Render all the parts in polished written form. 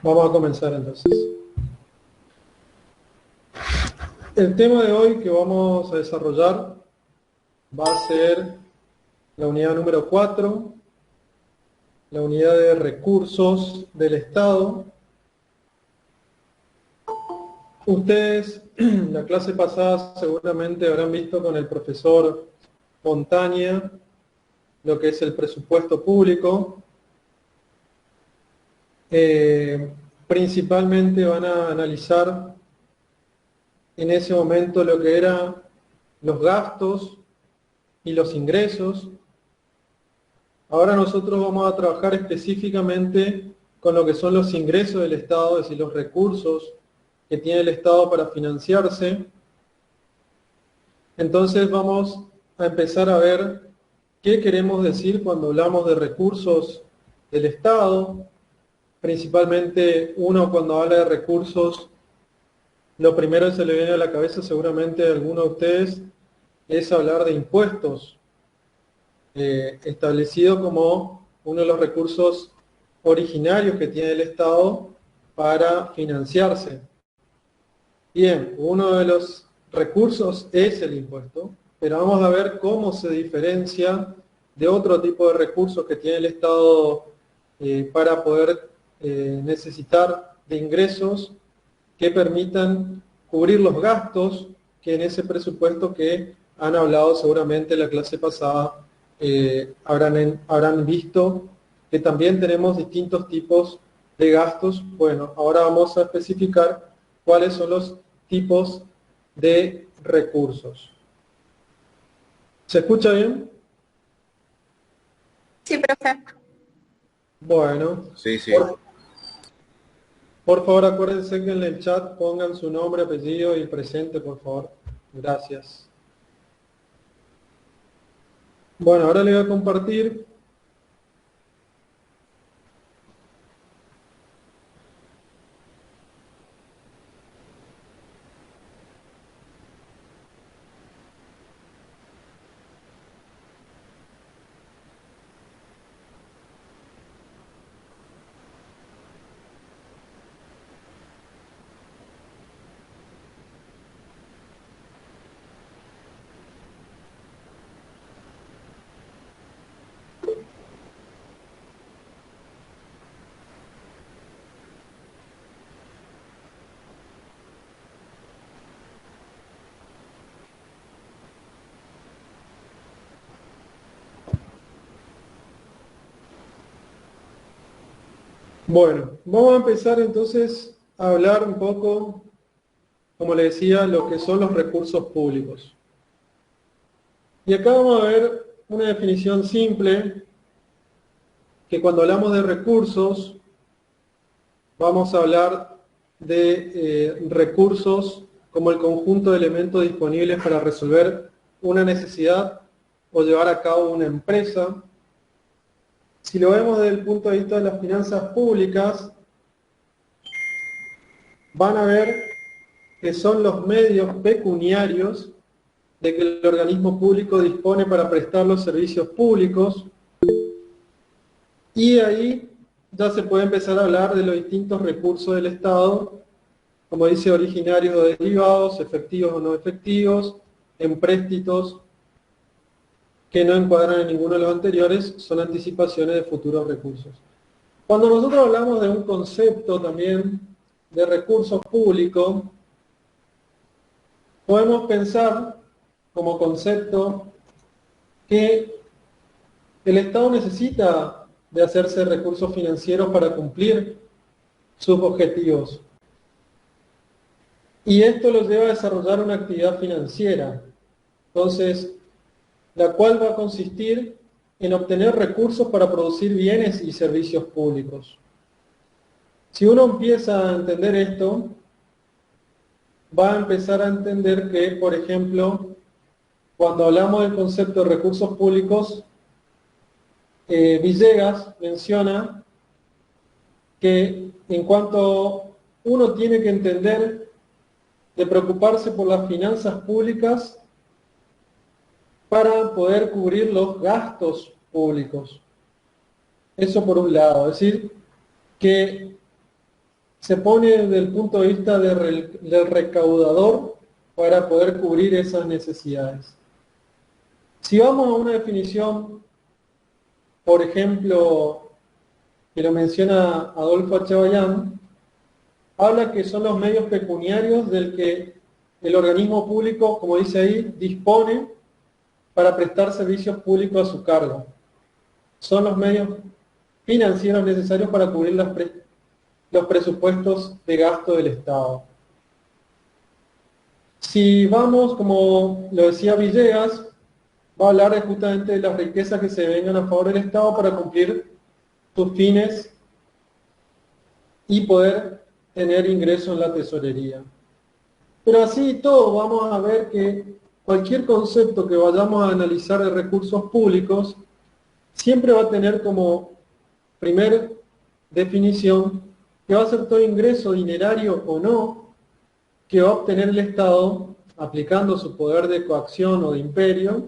Vamos a comenzar entonces. El tema de hoy que vamos a desarrollar va a ser la unidad número 4, la unidad de recursos del Estado. Ustedes, la clase pasada seguramente habrán visto con el profesor Montaña lo que es el presupuesto público. Principalmente van a analizar en ese momento lo que eran los gastos y los ingresos. Ahora nosotros vamos a trabajar específicamente con lo que son los ingresos del Estado, es decir, los recursos que tiene el Estado para financiarse. Entonces vamos a empezar a ver qué queremos decir cuando hablamos de recursos del Estado. Principalmente uno cuando habla de recursos, lo primero que se le viene a la cabeza seguramente a alguno de ustedes es hablar de impuestos, establecido como uno de los recursos originarios que tiene el Estado para financiarse. Bien, uno de los recursos es el impuesto, pero vamos a ver cómo se diferencia de otro tipo de recursos que tiene el Estado para poder necesitar de ingresos que permitan cubrir los gastos que en ese presupuesto que han hablado seguramente en la clase pasada habrán visto que también tenemos distintos tipos de gastos. Bueno, ahora vamos a especificar cuáles son los tipos de recursos. ¿Se escucha bien? Sí, profe. Bueno, Sí, sí. por favor acuérdense que en el chat pongan su nombre, apellido y presente, por favor. Gracias. Bueno, ahora le voy a compartir Bueno, vamos a empezar entonces a hablar un poco, como le decía, lo que son los recursos públicos. Y acá vamos a ver una definición simple, que cuando hablamos de recursos, vamos a hablar de recursos como el conjunto de elementos disponibles para resolver una necesidad o llevar a cabo una empresa. Si lo vemos desde el punto de vista de las finanzas públicas, van a ver que son los medios pecuniarios de que el organismo público dispone para prestar los servicios públicos, y ahí ya se puede empezar a hablar de los distintos recursos del Estado, como dice, originarios o derivados, efectivos o no efectivos, empréstitos que no encuadran en ninguno de los anteriores, son anticipaciones de futuros recursos. Cuando nosotros hablamos de un concepto también de recursos públicos, podemos pensar como concepto que el Estado necesita de hacerse recursos financieros para cumplir sus objetivos. Y esto los lleva a desarrollar una actividad financiera. Entonces, la cual va a consistir en obtener recursos para producir bienes y servicios públicos. Si uno empieza a entender esto, va a empezar a entender que, por ejemplo, cuando hablamos del concepto de recursos públicos, Villegas menciona que en cuanto uno tiene que entender de preocuparse por las finanzas públicas para poder cubrir los gastos públicos. Eso por un lado, es decir, que se pone desde el punto de vista del recaudador para poder cubrir esas necesidades. Si vamos a una definición, por ejemplo, que lo menciona Adolfo Chabayán, habla que son los medios pecuniarios del que el organismo público, como dice ahí, dispone para prestar servicios públicos a su cargo. Son los medios financieros necesarios para cubrir los presupuestos de gasto del Estado. Si vamos, como lo decía Villegas, va a hablar justamente de las riquezas que se vengan a favor del Estado para cumplir sus fines y poder tener ingresos en la tesorería. Pero así todo vamos a ver que cualquier concepto que vayamos a analizar de recursos públicos siempre va a tener como primer definición que va a ser todo ingreso dinerario o no que va a obtener el Estado aplicando su poder de coacción o de imperio,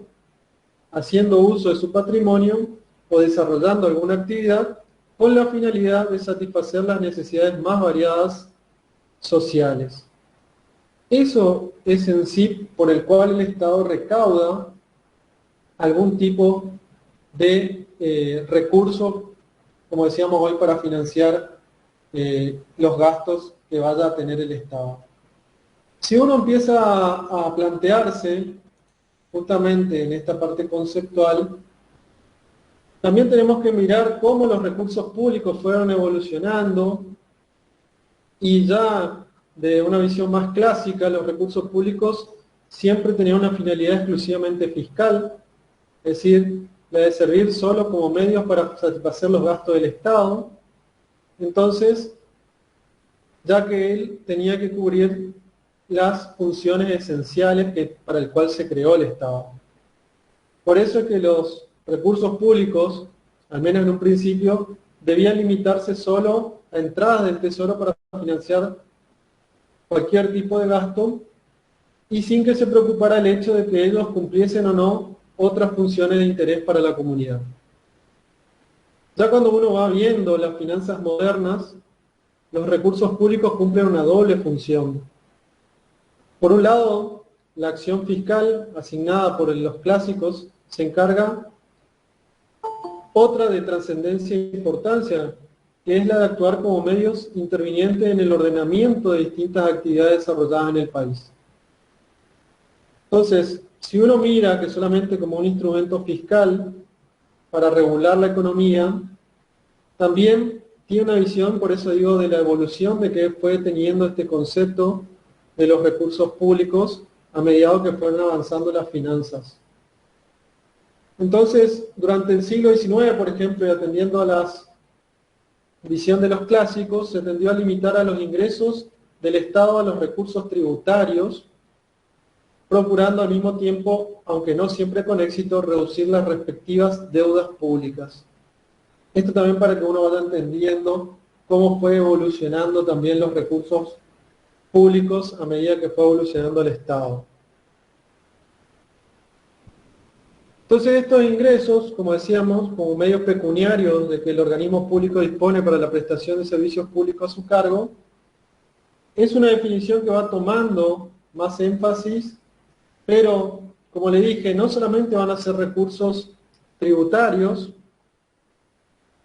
haciendo uso de su patrimonio o desarrollando alguna actividad con la finalidad de satisfacer las necesidades más variadas sociales. Eso es en sí por el cual el Estado recauda algún tipo de recurso, como decíamos hoy, para financiar los gastos que vaya a tener el Estado. Si uno empieza a plantearse justamente en esta parte conceptual, también tenemos que mirar cómo los recursos públicos fueron evolucionando y ya de una visión más clásica, los recursos públicos siempre tenían una finalidad exclusivamente fiscal, es decir, la de servir solo como medios para satisfacer los gastos del Estado. Entonces, ya que él tenía que cubrir las funciones esenciales para el cual se creó el Estado. Por eso es que los recursos públicos, al menos en un principio, debían limitarse solo a entradas del Tesoro para financiar cualquier tipo de gasto y sin que se preocupara el hecho de que ellos cumpliesen o no otras funciones de interés para la comunidad. Ya cuando uno va viendo las finanzas modernas, los recursos públicos cumplen una doble función. Por un lado, la acción fiscal asignada por los clásicos se encarga otra de trascendencia e importancia, que es la de actuar como medios intervinientes en el ordenamiento de distintas actividades desarrolladas en el país. Entonces, si uno mira que solamente como un instrumento fiscal para regular la economía, también tiene una visión, por eso digo, de la evolución de que fue teniendo este concepto de los recursos públicos a medida que fueron avanzando las finanzas. Entonces, durante el siglo XIX, por ejemplo, y atendiendo a la visión de los clásicos, se tendió a limitar a los ingresos del Estado a los recursos tributarios, procurando al mismo tiempo, aunque no siempre con éxito, reducir las respectivas deudas públicas. Esto también para que uno vaya entendiendo cómo fue evolucionando también los recursos públicos a medida que fue evolucionando el Estado. Entonces estos ingresos, como decíamos, como medios pecuniarios de que el organismo público dispone para la prestación de servicios públicos a su cargo, es una definición que va tomando más énfasis, pero como le dije, no solamente van a ser recursos tributarios,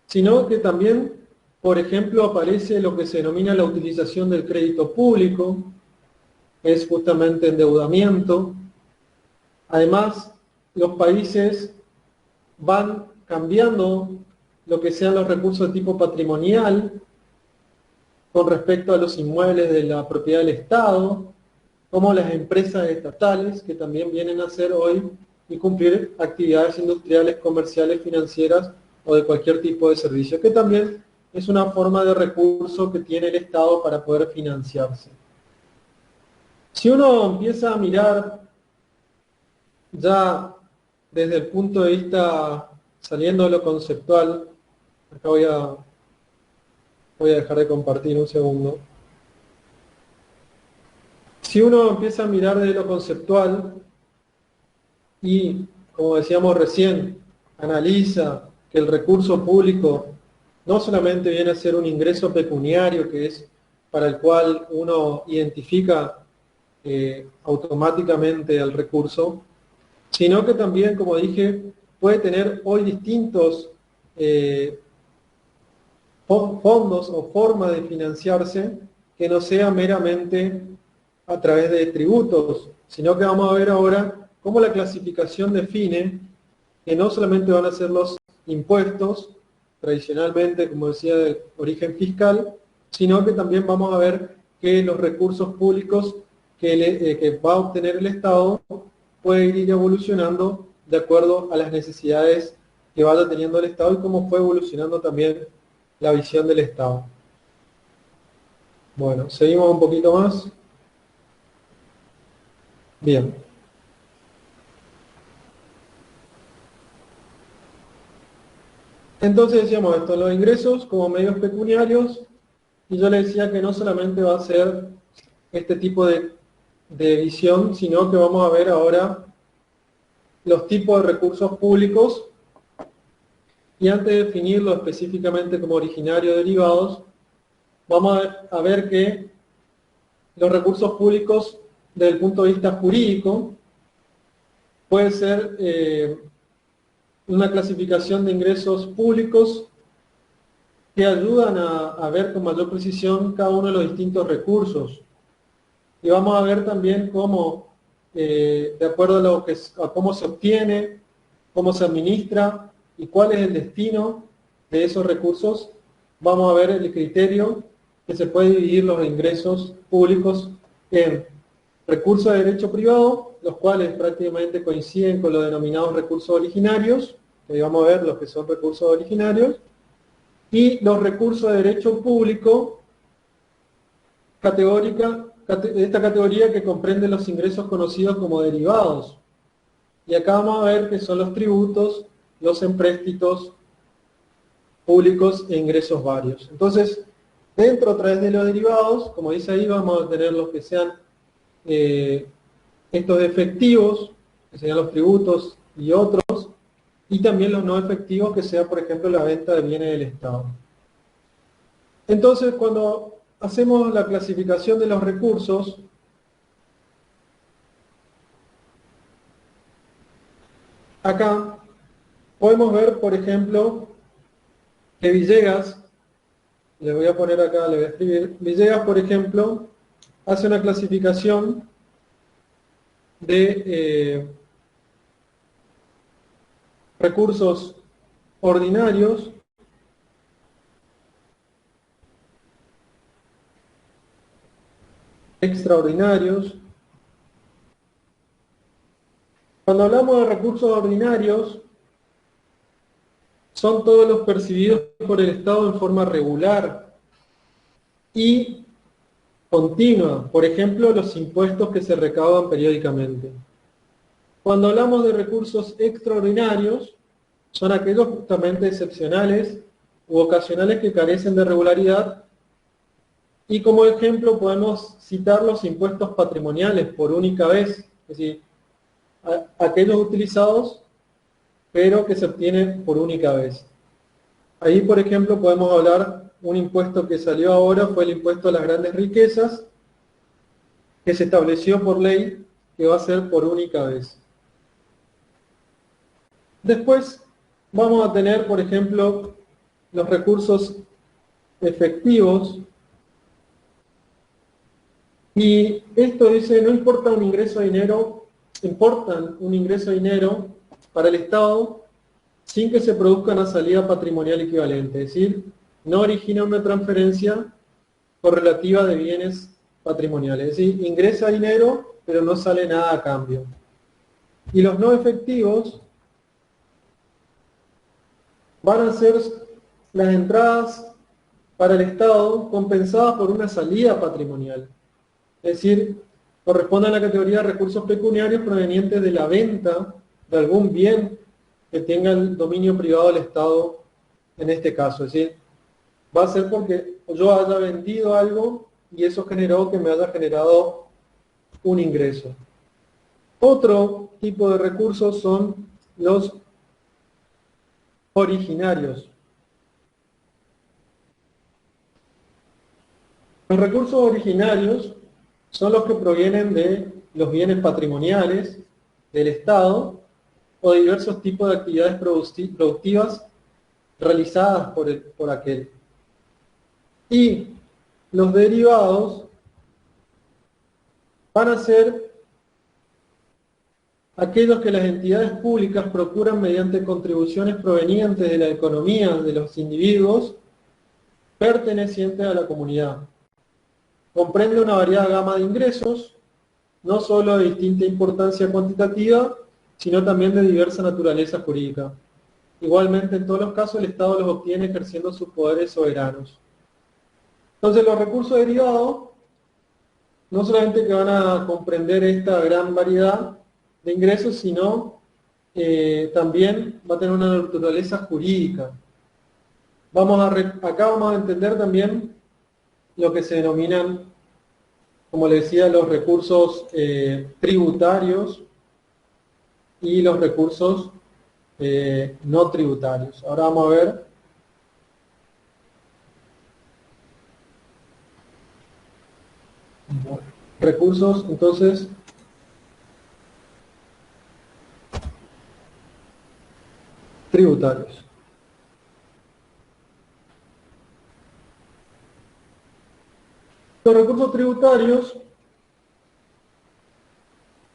sino que también, por ejemplo, aparece lo que se denomina la utilización del crédito público, es justamente endeudamiento. Además, los países van cambiando lo que sean los recursos de tipo patrimonial con respecto a los inmuebles de la propiedad del Estado, como las empresas estatales que también vienen a hacer hoy y cumplir actividades industriales, comerciales, financieras o de cualquier tipo de servicio, que también es una forma de recurso que tiene el Estado para poder financiarse. Si uno empieza a mirar ya desde el punto de vista, saliendo de lo conceptual, acá voy a dejar de compartir un segundo. Si uno empieza a mirar desde lo conceptual y, como decíamos recién, analiza que el recurso público no solamente viene a ser un ingreso pecuniario, que es para el cual uno identifica automáticamente el recurso, sino que también, como dije, puede tener hoy distintos fondos o forma de financiarse que no sea meramente a través de tributos, sino que vamos a ver ahora cómo la clasificación define que no solamente van a ser los impuestos, tradicionalmente, como decía, de origen fiscal, sino que también vamos a ver que los recursos públicos que va a obtener el Estado pueden ir evolucionando de acuerdo a las necesidades que vaya teniendo el Estado y cómo fue evolucionando también la visión del Estado. Bueno, seguimos un poquito más. Bien. Entonces decíamos esto, los ingresos como medios pecuniarios, y yo le decía que no solamente va a ser este tipo de visión, sino que vamos a ver ahora los tipos de recursos públicos, y antes de definirlo específicamente como originarios derivados, vamos a ver que los recursos públicos desde el punto de vista jurídico puede ser una clasificación de ingresos públicos que ayudan a ver con mayor precisión cada uno de los distintos recursos. Y vamos a ver también cómo, de acuerdo a cómo se obtiene, cómo se administra y cuál es el destino de esos recursos, vamos a ver el criterio que se puede dividir los ingresos públicos en recursos de derecho privado, los cuales prácticamente coinciden con los denominados recursos originarios, que vamos a ver los que son recursos originarios, y los recursos de derecho público, esta categoría que comprende los ingresos conocidos como derivados. Y acá vamos a ver que son los tributos, los empréstitos públicos e ingresos varios. Entonces, dentro a través de los derivados, como dice ahí, vamos a tener los que sean estos efectivos, que serían los tributos y otros, y también los no efectivos, que sea, por ejemplo, la venta de bienes del Estado. Entonces, cuando hacemos la clasificación de los recursos, acá podemos ver, por ejemplo, que Villegas, le voy a poner acá, le voy a escribir, Villegas, por ejemplo, hace una clasificación de recursos ordinarios, extraordinarios. Cuando hablamos de recursos ordinarios, son todos los percibidos por el Estado en forma regular y continua, por ejemplo, los impuestos que se recaudan periódicamente. Cuando hablamos de recursos extraordinarios, son aquellos justamente excepcionales u ocasionales que carecen de regularidad, y como ejemplo podemos citar los impuestos patrimoniales por única vez, es decir, aquellos utilizados pero que se obtienen por única vez. Ahí, por ejemplo, podemos hablar, un impuesto que salió ahora fue el impuesto a las grandes riquezas, que se estableció por ley que va a ser por única vez. Después vamos a tener, por ejemplo, los recursos efectivos, y esto dice, no importa un ingreso de dinero, importan un ingreso de dinero para el Estado sin que se produzca una salida patrimonial equivalente, es decir, no origina una transferencia correlativa de bienes patrimoniales, es decir, ingresa dinero, pero no sale nada a cambio. Y los no efectivos van a ser las entradas para el Estado compensadas por una salida patrimonial, es decir, corresponde a la categoría de recursos pecuniarios provenientes de la venta de algún bien que tenga el dominio privado del Estado en este caso. Es decir, va a ser porque yo haya vendido algo y eso generó que me haya generado un ingreso. Otro tipo de recursos son los originarios. Los recursos originarios son los que provienen de los bienes patrimoniales del Estado o de diversos tipos de actividades productivas realizadas por aquel. Y los derivados van a ser aquellos que las entidades públicas procuran mediante contribuciones provenientes de la economía de los individuos pertenecientes a la comunidad. Comprende una variada gama de ingresos, no solo de distinta importancia cuantitativa, sino también de diversa naturaleza jurídica. Igualmente, en todos los casos, el Estado los obtiene ejerciendo sus poderes soberanos. Entonces, los recursos derivados, no solamente que van a comprender esta gran variedad de ingresos, sino también va a tener una naturaleza jurídica. Acá vamos a entender también lo que se denominan, como les decía, los recursos tributarios y los recursos no tributarios. Ahora vamos a ver recursos, entonces, tributarios. Los recursos tributarios,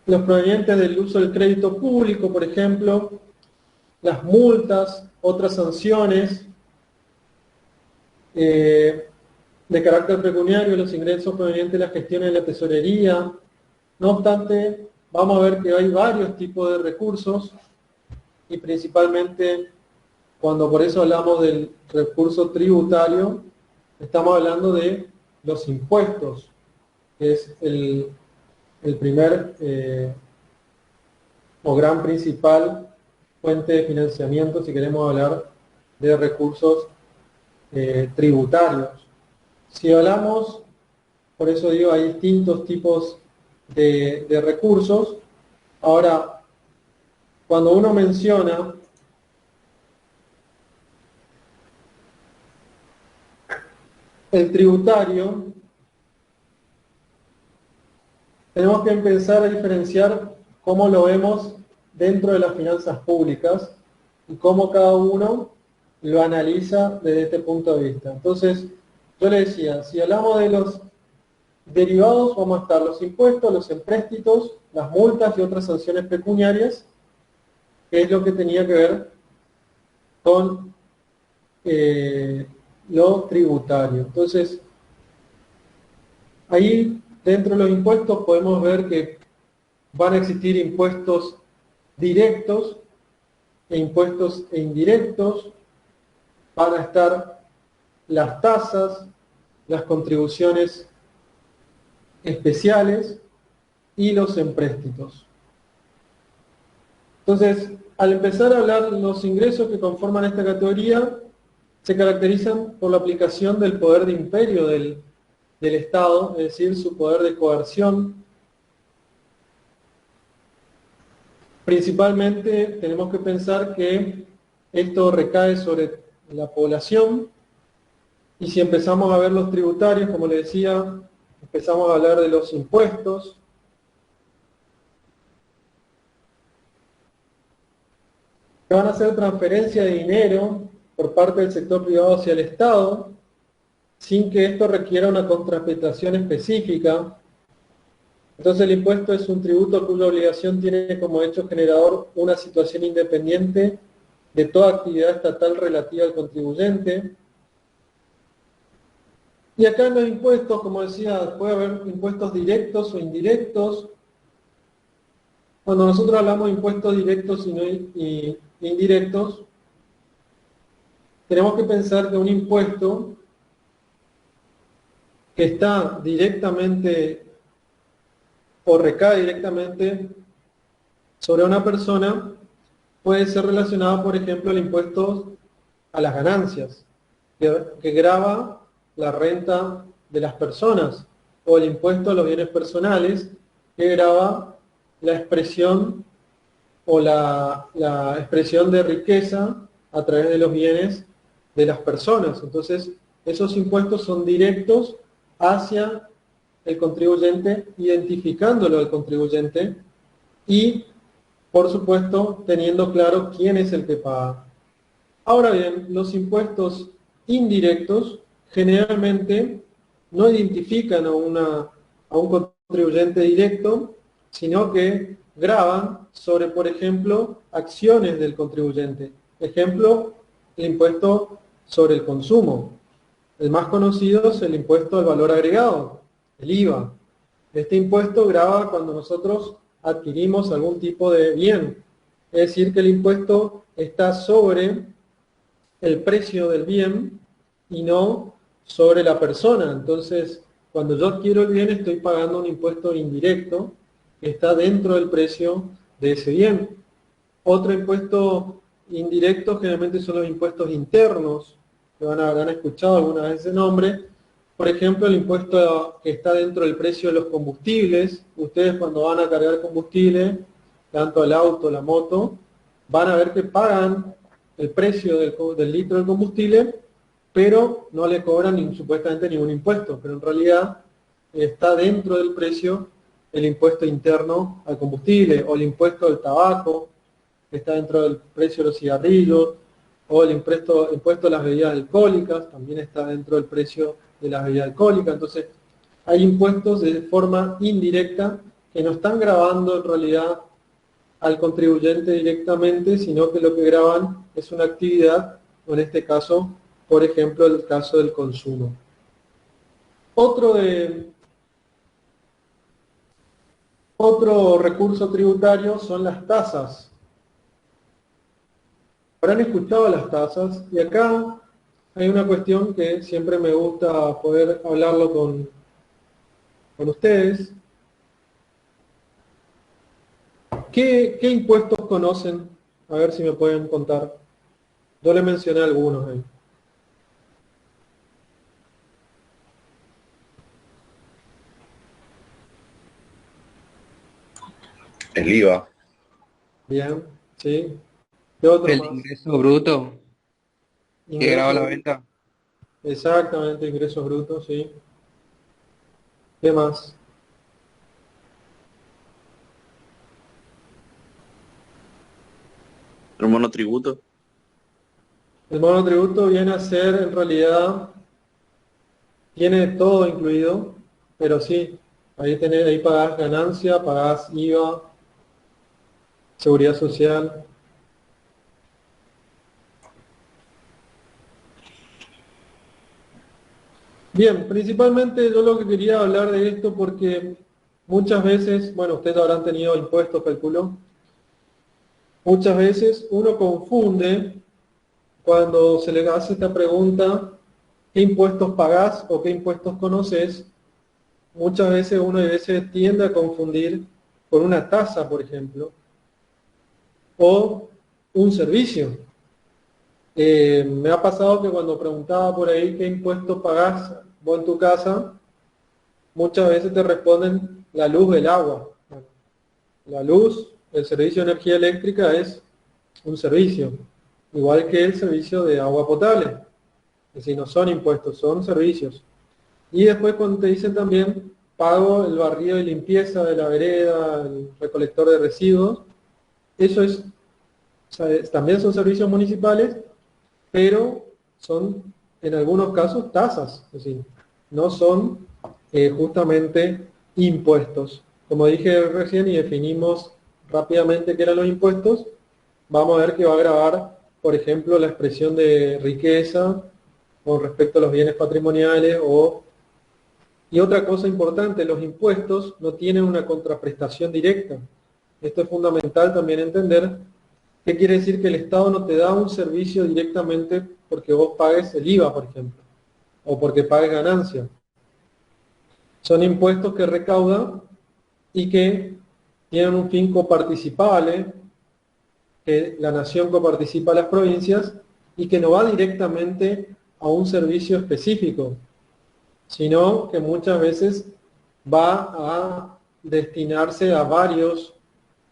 los provenientes del uso del crédito público, por ejemplo, las multas, otras sanciones de carácter pecuniario, los ingresos provenientes de la gestión de la tesorería. No obstante, vamos a ver que hay varios tipos de recursos y principalmente cuando por eso hablamos del recurso tributario, estamos hablando de los impuestos, que es el primer o gran principal fuente de financiamiento si queremos hablar de recursos tributarios. Si hablamos, por eso digo, hay distintos tipos de recursos. Ahora, cuando uno menciona el tributario, tenemos que empezar a diferenciar cómo lo vemos dentro de las finanzas públicas y cómo cada uno lo analiza desde este punto de vista. Entonces, yo le decía, si hablamos de los derivados, vamos a estar los impuestos, los empréstitos, las multas y otras sanciones pecuniarias, que es lo que tenía que ver con lo tributario. Entonces, ahí dentro de los impuestos podemos ver que van a existir impuestos directos e impuestos indirectos, van a estar las tasas, las contribuciones especiales y los empréstitos. Entonces, al empezar a hablar los ingresos que conforman esta categoría, se caracterizan por la aplicación del poder de imperio del Estado, es decir, su poder de coerción. Principalmente tenemos que pensar que esto recae sobre la población, y si empezamos a ver los tributarios, como les decía, empezamos a hablar de los impuestos, que van a ser transferencia de dinero por parte del sector privado hacia el Estado, sin que esto requiera una contraprestación específica. Entonces el impuesto es un tributo cuya obligación tiene como hecho generador una situación independiente de toda actividad estatal relativa al contribuyente. Y acá en los impuestos, como decía, puede haber impuestos directos o indirectos. Cuando nosotros hablamos de impuestos directos y indirectos, tenemos que pensar que un impuesto que está directamente o recae directamente sobre una persona puede ser relacionado, por ejemplo, al impuesto a las ganancias, que grava la renta de las personas, o el impuesto a los bienes personales, que grava la expresión o la expresión de riqueza a través de los bienes de las personas. Entonces, esos impuestos son directos hacia el contribuyente, identificándolo al contribuyente y, por supuesto, teniendo claro quién es el que paga. Ahora bien, los impuestos indirectos generalmente no identifican a un contribuyente directo, sino que gravan sobre, por ejemplo, acciones del contribuyente. Ejemplo, el impuesto sobre el consumo. El más conocido es el impuesto al valor agregado, el IVA. Este impuesto grava cuando nosotros adquirimos algún tipo de bien. Es decir, que el impuesto está sobre el precio del bien y no sobre la persona. Entonces, cuando yo adquiero el bien, estoy pagando un impuesto indirecto que está dentro del precio de ese bien. Otro impuesto indirecto generalmente son los impuestos internos, que habrán escuchado alguna vez ese nombre. Por ejemplo, el impuesto que está dentro del precio de los combustibles. Ustedes cuando van a cargar combustible, tanto el auto, la moto, van a ver que pagan el precio del litro de combustible, pero no le cobran supuestamente ningún impuesto, pero en realidad está dentro del precio el impuesto interno al combustible, o el impuesto al tabaco, que está dentro del precio de los cigarrillos, o el impuesto a las bebidas alcohólicas, también está dentro del precio de las bebidas alcohólicas. Entonces, hay impuestos de forma indirecta que no están gravando en realidad al contribuyente directamente, sino que lo que graban es una actividad, o en este caso, por ejemplo, el caso del consumo. Otro recurso tributario son las tasas. Habrán escuchado las tasas, y acá hay una cuestión que siempre me gusta poder hablarlo con ustedes. ¿Qué impuestos conocen? A ver si me pueden contar. Yo le mencioné algunos ahí. El IVA. Bien, ¿sí? ¿Qué otro El más? ingreso bruto que graba Ingresos la brutos. venta. Exactamente, ingresos brutos, sí. ¿Qué más? El monotributo. El monotributo viene a ser, en realidad, tiene todo incluido, pero sí, ahí pagás ganancia, pagás IVA, seguridad social. Bien, principalmente yo lo que quería hablar de esto porque muchas veces, bueno, ustedes habrán tenido impuestos, calculo, muchas veces uno confunde cuando se le hace esta pregunta, ¿qué impuestos pagás o qué impuestos conoces? Muchas veces uno a veces tiende a confundir con una tasa, por ejemplo, o un servicio. Me ha pasado que cuando preguntaba por ahí qué impuestos pagás vos en tu casa, muchas veces te responden la luz, el agua. Bueno, la luz, el servicio de energía eléctrica es un servicio, igual que el servicio de agua potable. Es decir, no son impuestos, son servicios. Y después cuando te dicen también, pago el barrido y limpieza de la vereda, el recolector de residuos, eso es, o sea, también son servicios municipales, pero son en algunos casos tasas, es decir, no son justamente impuestos. Como dije recién y definimos rápidamente qué eran los impuestos, vamos a ver que va a grabar, por ejemplo, la expresión de riqueza con respecto a los bienes patrimoniales y otra cosa importante, los impuestos no tienen una contraprestación directa. Esto es fundamental también entender. ¿Qué quiere decir? Que el Estado no te da un servicio directamente porque vos pagues el IVA, por ejemplo, o porque pagues ganancia. Son impuestos que recauda y que tienen un fin coparticipable, que la nación coparticipa a las provincias y que no va directamente a un servicio específico, sino que muchas veces va a destinarse a varios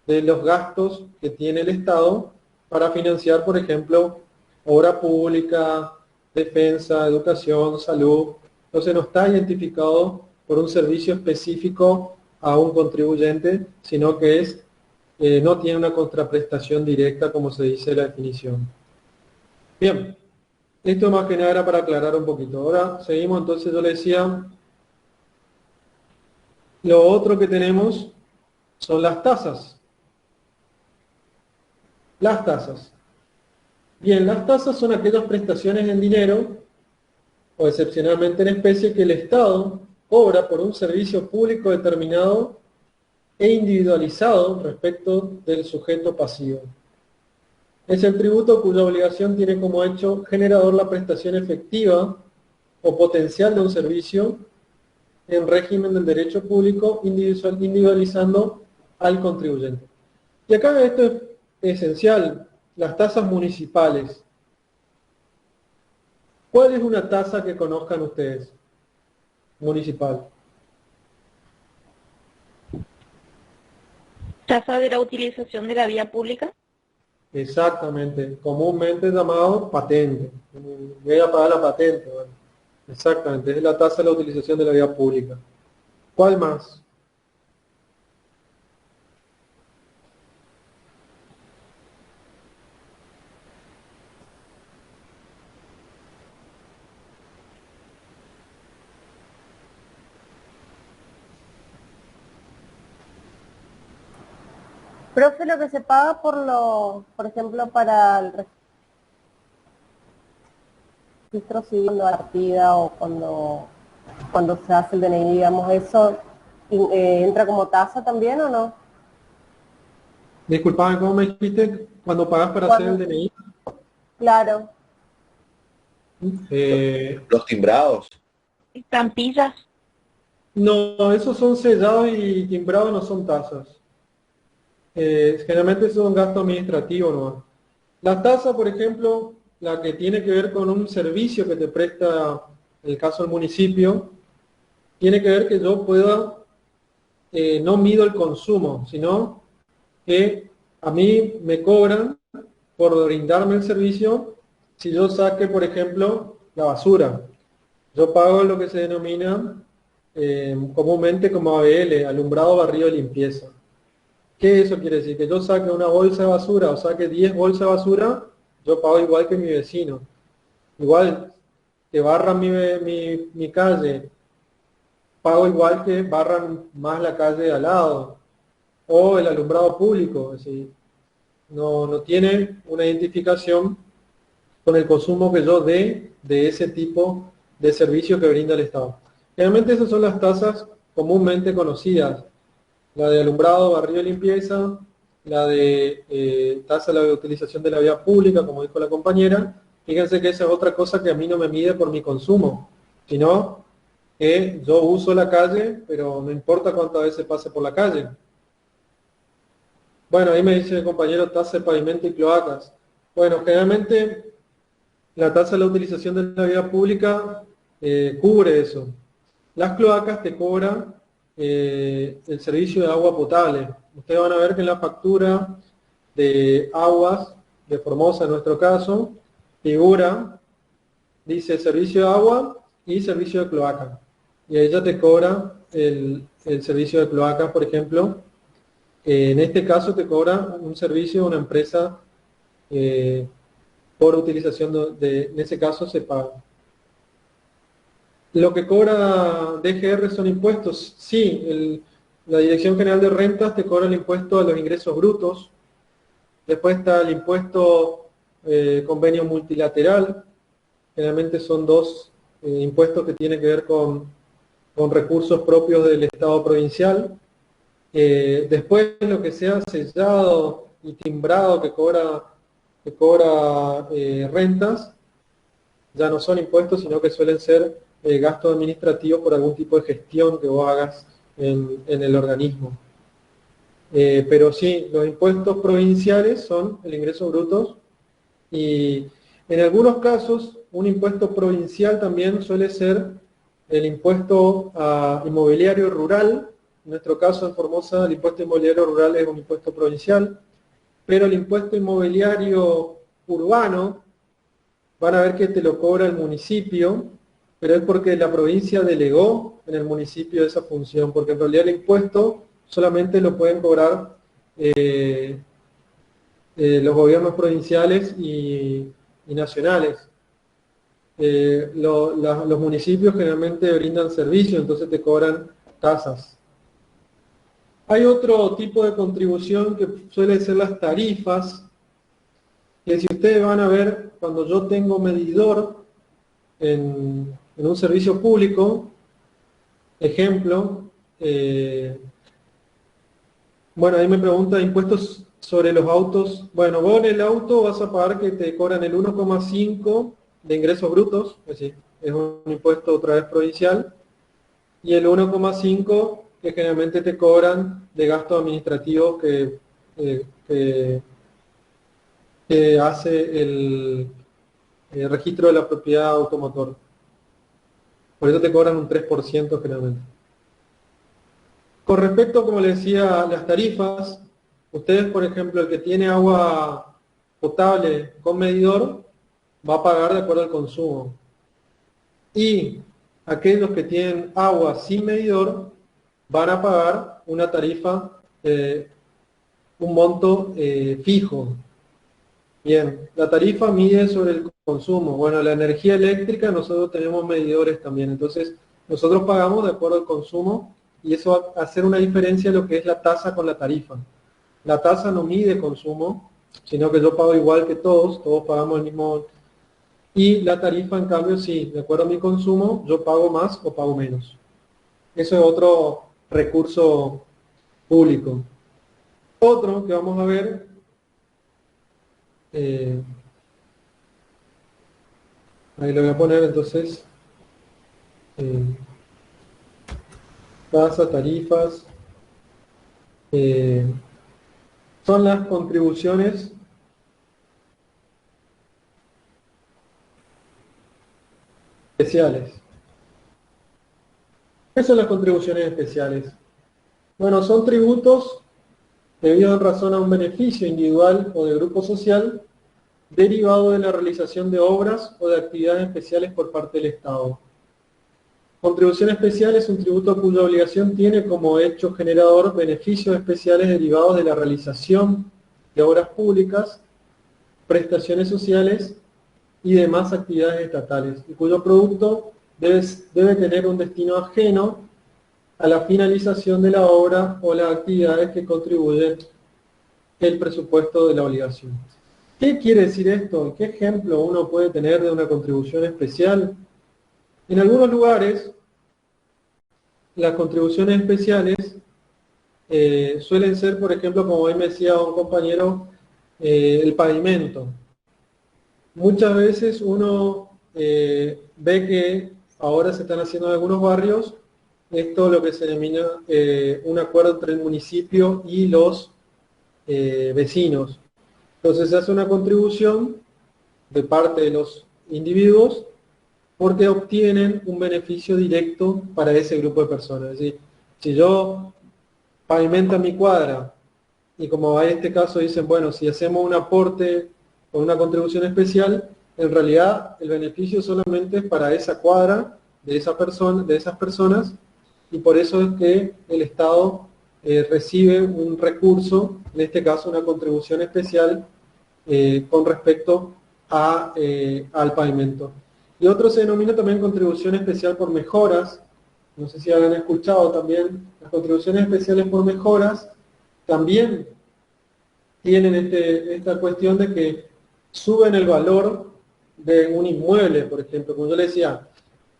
de los gastos que tiene el Estado para financiar, por ejemplo, obra pública, defensa, educación, salud. Entonces no está identificado por un servicio específico a un contribuyente, sino que no tiene una contraprestación directa, como se dice en la definición. Bien, esto más que nada era para aclarar un poquito. Ahora seguimos, entonces yo le decía, lo otro que tenemos son las tasas. Las tasas. Bien, las tasas son aquellas prestaciones en dinero o excepcionalmente en especie que el Estado cobra por un servicio público determinado e individualizado respecto del sujeto pasivo. Es el tributo cuya obligación tiene como hecho generador la prestación efectiva o potencial de un servicio en régimen del derecho público, individualizando al contribuyente. Y acá esto es esencial, las tasas municipales. ¿Cuál es una tasa que conozcan ustedes? Municipal. Tasa de la utilización de la vía pública. Exactamente, comúnmente llamado patente. Voy a pagar la patente. Bueno, exactamente, es la tasa de la utilización de la vía pública. ¿Cuál más? Profe, lo que se paga por ejemplo, para el registro civil, cuando hay partida o cuando se hace el DNI, digamos, ¿eso entra como tasa también o no? Disculpame, ¿cómo me dijiste cuando pagas para hacer el DNI? Claro. Los timbrados. Estampillas. No, esos son sellados y timbrados, no son tasas. Generalmente son gastos administrativos nomás. La tasa, por ejemplo, la que tiene que ver con un servicio que te presta, en el caso del municipio, tiene que ver que yo pueda, no mido el consumo, sino que a mí me cobran por brindarme el servicio si yo saque, por ejemplo, la basura. Yo pago lo que se denomina comúnmente como ABL, alumbrado, barrido, limpieza. ¿Qué eso quiere decir? Que yo saque una bolsa de basura o saque 10 bolsas de basura, yo pago igual que mi vecino. Igual que barran mi calle, pago igual que barran más la calle de al lado. O el alumbrado público, es decir, no tiene una identificación con el consumo que yo dé de ese tipo de servicio que brinda el Estado. Realmente esas son las tasas comúnmente conocidas. La de alumbrado, barrio y limpieza, la de tasa de la utilización de la vía pública, como dijo la compañera. Fíjense que esa es otra cosa que a mí no me mide por mi consumo, sino que yo uso la calle, pero no importa cuántas veces pase por la calle. Bueno, ahí me dice el compañero tasa de pavimento y cloacas. Bueno, generalmente la tasa de la utilización de la vía pública cubre eso. Las cloacas te cobran el servicio de agua potable. Ustedes van a ver que en la factura de aguas de Formosa, en nuestro caso, figura, dice servicio de agua y servicio de cloaca. Y ahí ya te cobra el servicio de cloacas, por ejemplo. En este caso te cobra un servicio de una empresa por utilización en ese caso se paga. Lo que cobra DGR son impuestos. Sí, la Dirección General de Rentas te cobra el impuesto a los ingresos brutos. Después está el impuesto convenio multilateral. Generalmente son dos impuestos que tienen que ver con recursos propios del Estado provincial. Después lo que sea sellado y timbrado que cobra rentas, ya no son impuestos, sino que suelen ser gastos administrativos por algún tipo de gestión que vos hagas en el organismo. Pero sí, los impuestos provinciales son el ingreso bruto y en algunos casos un impuesto provincial también suele ser el impuesto inmobiliario rural. En nuestro caso en Formosa el impuesto inmobiliario rural es un impuesto provincial, pero el impuesto inmobiliario urbano van a ver que te lo cobra el municipio pero es porque la provincia delegó en el municipio esa función, porque en realidad el impuesto solamente lo pueden cobrar los gobiernos provinciales y nacionales. Los municipios generalmente brindan servicios, entonces te cobran tasas. Hay otro tipo de contribución que suele ser las tarifas, que si ustedes van a ver, cuando yo tengo medidor en un servicio público, ejemplo, bueno, ahí me pregunta impuestos sobre los autos. Bueno, vos en el auto vas a pagar que te cobran el 1,5 de ingresos brutos, es decir, es un impuesto otra vez provincial, y el 1,5 que generalmente te cobran de gastos administrativos que hace el registro de la propiedad automotor. Por eso te cobran un 3% generalmente. Con respecto, como les decía, a las tarifas, ustedes, por ejemplo, el que tiene agua potable con medidor, va a pagar de acuerdo al consumo. Y aquellos que tienen agua sin medidor, van a pagar una tarifa, un monto fijo. Bien, la tarifa mide sobre el consumo. Bueno, la energía eléctrica nosotros tenemos medidores también, entonces nosotros pagamos de acuerdo al consumo y eso va a hacer una diferencia en lo que es la tasa con la tarifa. La tasa no mide consumo, sino que yo pago igual que todos pagamos el mismo. Y la tarifa, en cambio, sí, de acuerdo a mi consumo, yo pago más o pago menos. Eso es otro recurso público. Otro que vamos a ver, ahí lo voy a poner entonces, tasas, tarifas, son las contribuciones especiales. ¿Qué son las contribuciones especiales? Bueno, son tributos debido en razón a un beneficio individual o de grupo social derivado de la realización de obras o de actividades especiales por parte del Estado. Contribución especial es un tributo cuya obligación tiene como hecho generador beneficios especiales derivados de la realización de obras públicas, prestaciones sociales y demás actividades estatales, y cuyo producto debe tener un destino ajeno a la finalización de la obra o las actividades que contribuyen el presupuesto de la obligación. ¿Qué quiere decir esto? ¿Qué ejemplo uno puede tener de una contribución especial? En algunos lugares, las contribuciones especiales suelen ser, por ejemplo, como hoy me decía un compañero, el pavimento. Muchas veces uno ve que ahora se están haciendo en algunos barrios esto lo que se denomina un acuerdo entre el municipio y los vecinos. Entonces se hace una contribución de parte de los individuos porque obtienen un beneficio directo para ese grupo de personas. Es decir, si yo pavimento mi cuadra y como hay este caso dicen, bueno, si hacemos un aporte con una contribución especial, en realidad el beneficio solamente es para esa cuadra de esas personas y por eso es que el Estado recibe un recurso, en este caso una contribución especial con respecto al pavimento. Y otro se denomina también contribución especial por mejoras. No sé si habrán escuchado también, las contribuciones especiales por mejoras también tienen esta cuestión de que suben el valor de un inmueble, por ejemplo. Como yo le decía,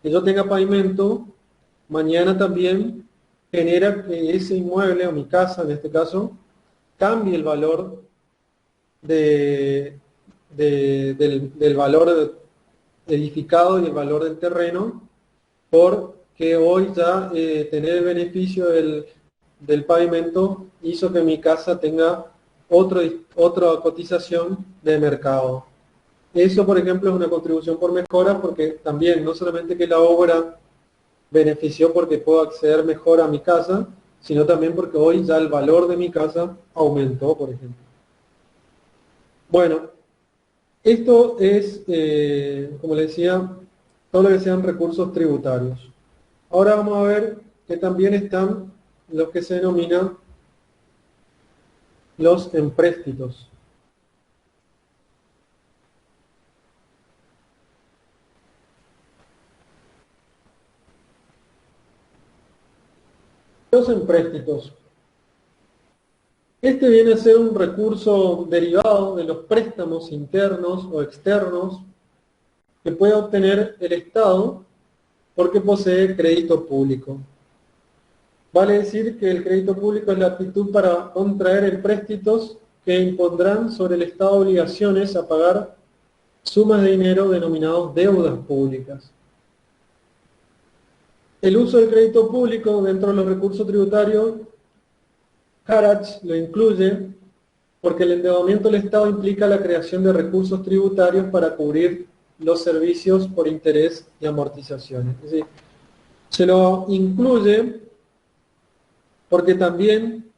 que yo tenga pavimento, mañana también genera que ese inmueble, o mi casa en este caso, cambie el valor del valor edificado y el valor del terreno, porque hoy ya tener el beneficio del pavimento hizo que mi casa tenga otra cotización de mercado. Eso, por ejemplo, es una contribución por mejora, porque también no solamente que la obra benefició porque puedo acceder mejor a mi casa, sino también porque hoy ya el valor de mi casa aumentó, por ejemplo. Bueno, esto es, como les decía, todo lo que sean recursos tributarios. Ahora vamos a ver que también están los que se denominan los empréstitos. Los empréstitos. Este viene a ser un recurso derivado de los préstamos internos o externos que puede obtener el Estado porque posee crédito público. Vale decir que el crédito público es la aptitud para contraer empréstitos que impondrán sobre el Estado obligaciones a pagar sumas de dinero denominados deudas públicas. El uso del crédito público dentro de los recursos tributarios, Harach lo incluye porque el endeudamiento del Estado implica la creación de recursos tributarios para cubrir los servicios por interés y amortizaciones. Es decir, se lo incluye porque también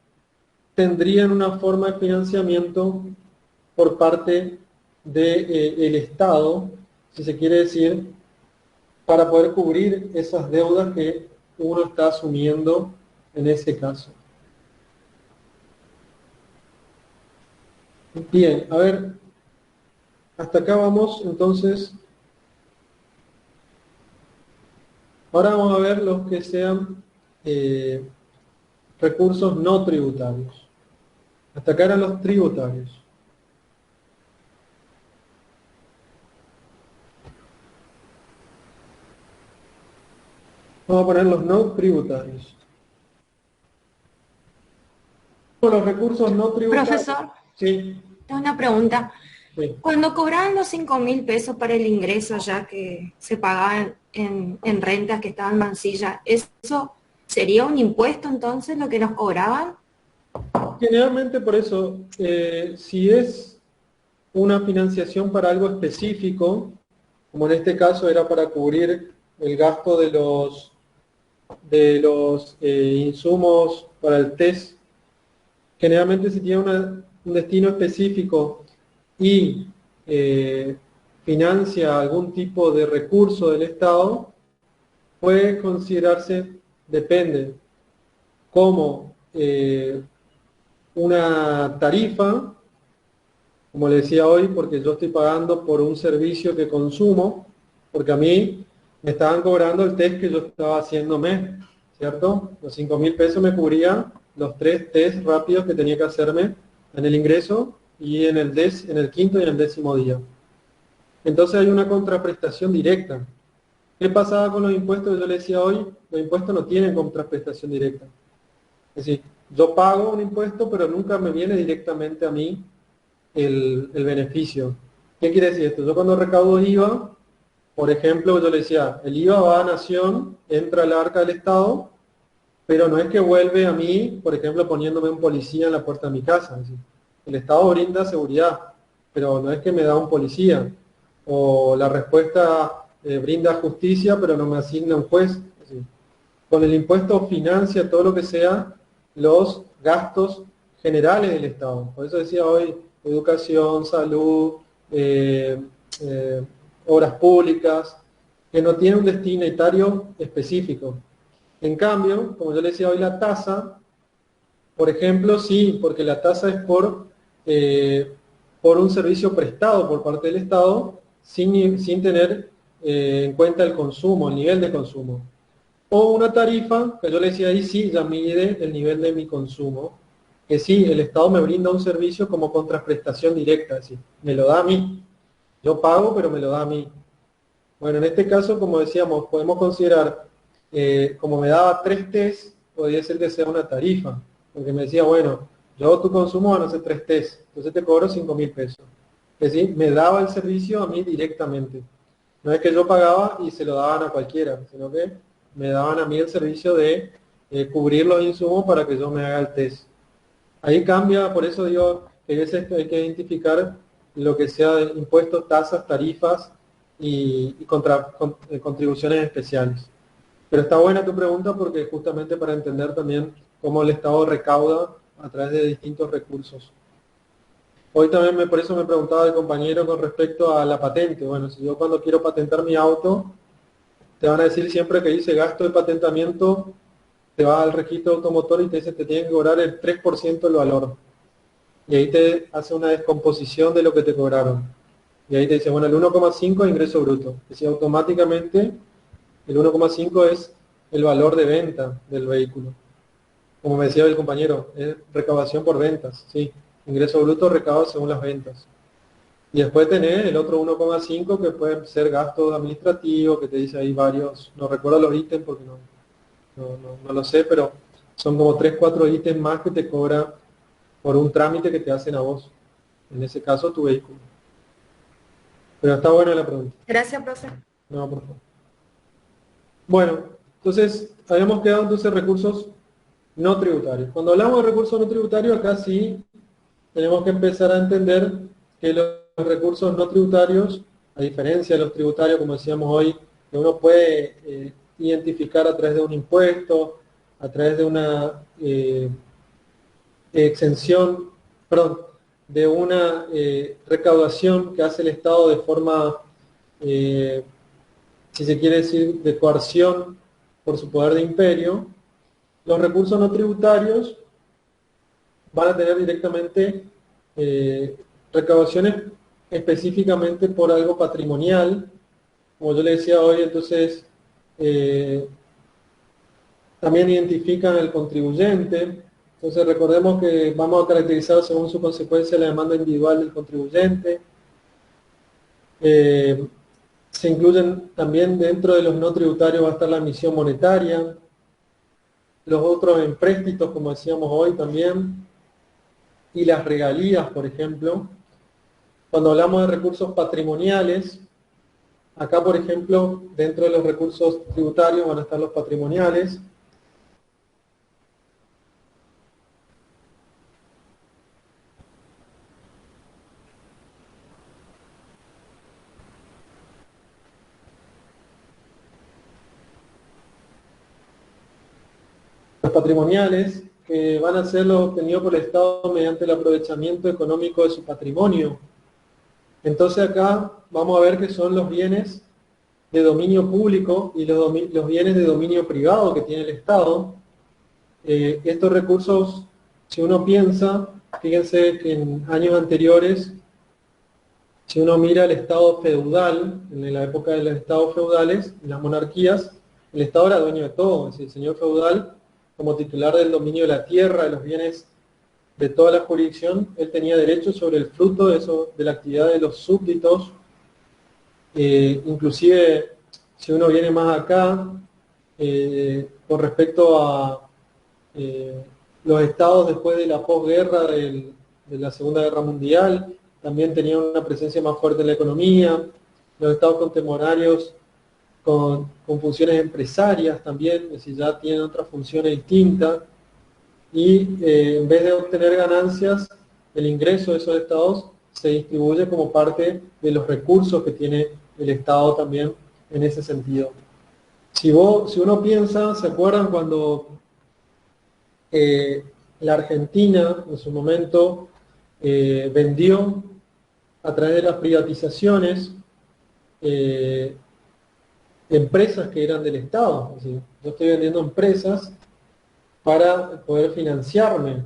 tendrían una forma de financiamiento por parte del Estado, si se quiere decir, para poder cubrir esas deudas que uno está asumiendo en ese caso. Bien, a ver, hasta acá vamos entonces. Ahora vamos a ver los que sean recursos no tributarios. Hasta acá eran los tributarios. Vamos a poner los no tributarios. Los recursos no tributarios. Profesor, Sí, tengo una pregunta. sí. Cuando cobraban los 5.000 pesos para el ingreso, ya que se pagaban en rentas que estaban mancilla, ¿eso sería un impuesto entonces lo que nos cobraban? Generalmente por eso, si es una financiación para algo específico, como en este caso era para cubrir el gasto de los insumos para el test, generalmente si tiene un destino específico y financia algún tipo de recurso del Estado, puede considerarse, depende, como una tarifa, como le decía hoy, porque yo estoy pagando por un servicio que consumo, porque a mí me estaban cobrando el test que yo estaba haciéndome, ¿cierto? Los 5.000 pesos me cubrían los 3 test rápidos que tenía que hacerme en el ingreso y en el quinto y en el 10º día. Entonces hay una contraprestación directa. ¿Qué pasaba con los impuestos? Yo le decía hoy, los impuestos no tienen contraprestación directa. Es decir, yo pago un impuesto, pero nunca me viene directamente a mí el beneficio. ¿Qué quiere decir esto? Yo cuando recaudo IVA, por ejemplo, yo le decía, el IVA va a Nación, entra al arca del Estado, pero no es que vuelve a mí, por ejemplo, poniéndome un policía en la puerta de mi casa. Es decir, el Estado brinda seguridad, pero no es que me da un policía. O la respuesta brinda justicia, pero no me asigna un juez. Es decir, con el impuesto financia todo lo que sea los gastos generales del Estado. Por eso decía hoy, educación, salud, obras públicas, que no tiene un destinatario específico. En cambio, como yo le decía hoy, la tasa, por ejemplo, sí, porque la tasa es por un servicio prestado por parte del Estado sin tener en cuenta el consumo, el nivel de consumo. O una tarifa, que yo le decía ahí, sí, ya mide el nivel de mi consumo, que sí, el Estado me brinda un servicio como contraprestación directa, es decir, me lo da a mí. Yo pago, pero me lo da a mí. Bueno, en este caso, como decíamos, podemos considerar, como me daba 3 test, podría ser que sea una tarifa, porque me decía, bueno, yo tu consumo van a ser 3 test, entonces te cobro 5.000 pesos. Es decir, me daba el servicio a mí directamente. No es que yo pagaba y se lo daban a cualquiera, sino que me daban a mí el servicio de cubrir los insumos para que yo me haga el test. Ahí cambia, por eso digo que a veces hay que identificar lo que sea de impuestos, tasas, tarifas y contribuciones especiales. Pero está buena tu pregunta porque justamente para entender también cómo el Estado recauda a través de distintos recursos. Hoy también por eso me preguntaba el compañero con respecto a la patente. Bueno, si yo cuando quiero patentar mi auto, te van a decir siempre que dice gasto de patentamiento, te vas al registro automotor y te dice te tienen que cobrar el 3% del valor. Y ahí te hace una descomposición de lo que te cobraron. Y ahí te dice, bueno, el 1,5 es ingreso bruto. Es decir, automáticamente el 1,5 es el valor de venta del vehículo. Como me decía el compañero, es recaudación por ventas, sí. Ingreso bruto recaudo según las ventas. Y después tenés el otro 1,5 que pueden ser gastos administrativos, que te dice ahí varios, no recuerdo los ítems porque no lo sé, pero son como 3, 4 ítems más que te cobra por un trámite que te hacen a vos. En ese caso, tu vehículo. Pero está buena la pregunta. Gracias, profe. No, por favor. Bueno, entonces, habíamos quedado entonces recursos no tributarios. Cuando hablamos de recursos no tributarios, acá sí tenemos que empezar a entender que los recursos no tributarios, a diferencia de los tributarios, como decíamos hoy, que uno puede identificar a través de un impuesto, a través de una exención, perdón, de una recaudación que hace el Estado de forma, si se quiere decir, de coerción por su poder de imperio. Los recursos no tributarios van a tener directamente recaudaciones específicamente por algo patrimonial, como yo le decía hoy. Entonces también identifican al contribuyente. Entonces recordemos que vamos a caracterizar según su consecuencia la demanda individual del contribuyente. Se incluyen también dentro de los no tributarios, va a estar la emisión monetaria, los otros empréstitos, como decíamos hoy también, y las regalías, por ejemplo. Cuando hablamos de recursos patrimoniales, acá, por ejemplo, dentro de los recursos tributarios van a estar los patrimoniales. Los patrimoniales, que van a ser los obtenidos por el Estado mediante el aprovechamiento económico de su patrimonio. Entonces acá vamos a ver que son los bienes de dominio público y los bienes de dominio privado que tiene el Estado. Estos recursos, si uno piensa, fíjense que en años anteriores, si uno mira el Estado feudal, en la época de los estados feudales, en las monarquías, el Estado era dueño de todo. Es decir, el señor feudal, como titular del dominio de la tierra, de los bienes de toda la jurisdicción, él tenía derecho sobre el fruto de eso, de la actividad de los súbditos. Inclusive, si uno viene más acá, con respecto a los estados después de la posguerra de la Segunda Guerra Mundial, también tenían una presencia más fuerte en la economía. Los estados contemporáneos con funciones empresarias también, es decir, ya tienen otras funciones distintas. Y en vez de obtener ganancias, el ingreso de esos estados se distribuye como parte de los recursos que tiene el Estado también en ese sentido. Si uno piensa, ¿se acuerdan cuando la Argentina en su momento vendió a través de las privatizaciones empresas que eran del Estado? Es decir, yo estoy vendiendo empresas para poder financiarme.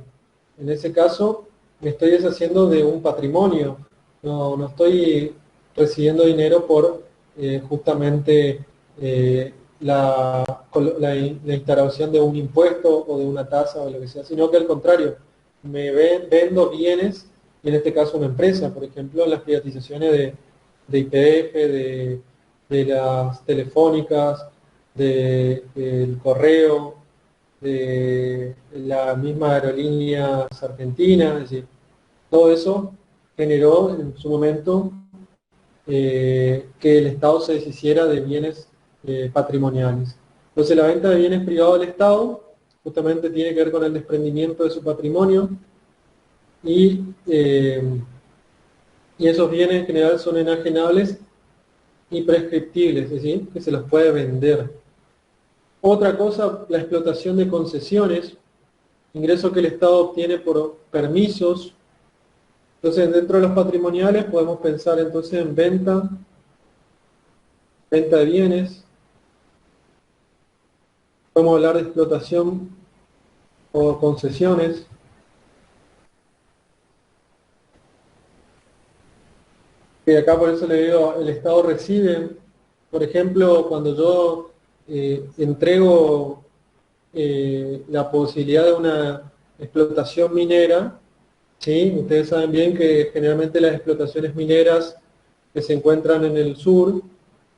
En ese caso, me estoy deshaciendo de un patrimonio. No estoy recibiendo dinero por justamente la instalación de un impuesto o de una tasa o lo que sea, sino que al contrario, vendo bienes, y en este caso una empresa, por ejemplo, en las privatizaciones de YPF, de las telefónicas, del correo, de la misma aerolíneas argentinas. Es decir, todo eso generó en su momento que el Estado se deshiciera de bienes patrimoniales. Entonces la venta de bienes privados del Estado justamente tiene que ver con el desprendimiento de su patrimonio, y esos bienes en general son enajenables y prescriptibles, es decir, que se los puede vender. Otra cosa, la explotación de concesiones, ingresos que el Estado obtiene por permisos. Entonces, dentro de los patrimoniales podemos pensar entonces en venta de bienes, Podemos hablar de explotación o concesiones. Que acá por eso le digo, el Estado recibe, por ejemplo, cuando yo entrego la posibilidad de una explotación minera, ¿sí? Ustedes saben bien que generalmente las explotaciones mineras que se encuentran en el sur,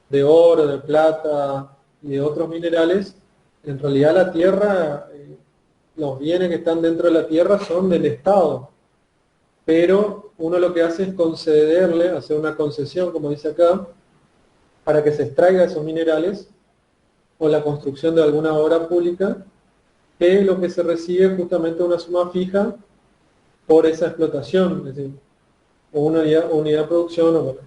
de oro, de plata y de otros minerales, en realidad la tierra, los bienes que están dentro de la tierra son del Estado, pero uno lo que hace es concederle, hacer una concesión, como dice acá, para que se extraiga esos minerales o la construcción de alguna obra pública, que lo que se recibe es justamente una suma fija por esa explotación, es decir, o una unidad de producción. Bueno.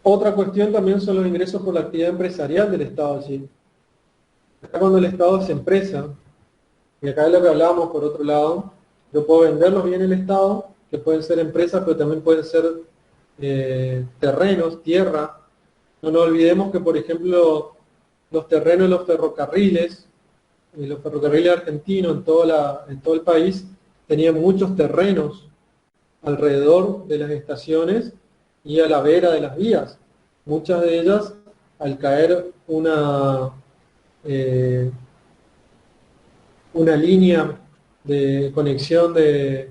Otra cuestión también son los ingresos por la actividad empresarial del Estado. ¿Sí? Acá cuando el Estado es empresa, y acá es lo que hablábamos por otro lado, yo puedo vender los bienes del Estado, que pueden ser empresas, pero también pueden ser terrenos, tierra. No nos olvidemos que, por ejemplo, los terrenos de los ferrocarriles argentinos en todo el país, tenían muchos terrenos alrededor de las estaciones y a la vera de las vías. Muchas de ellas, al caer una línea de conexión del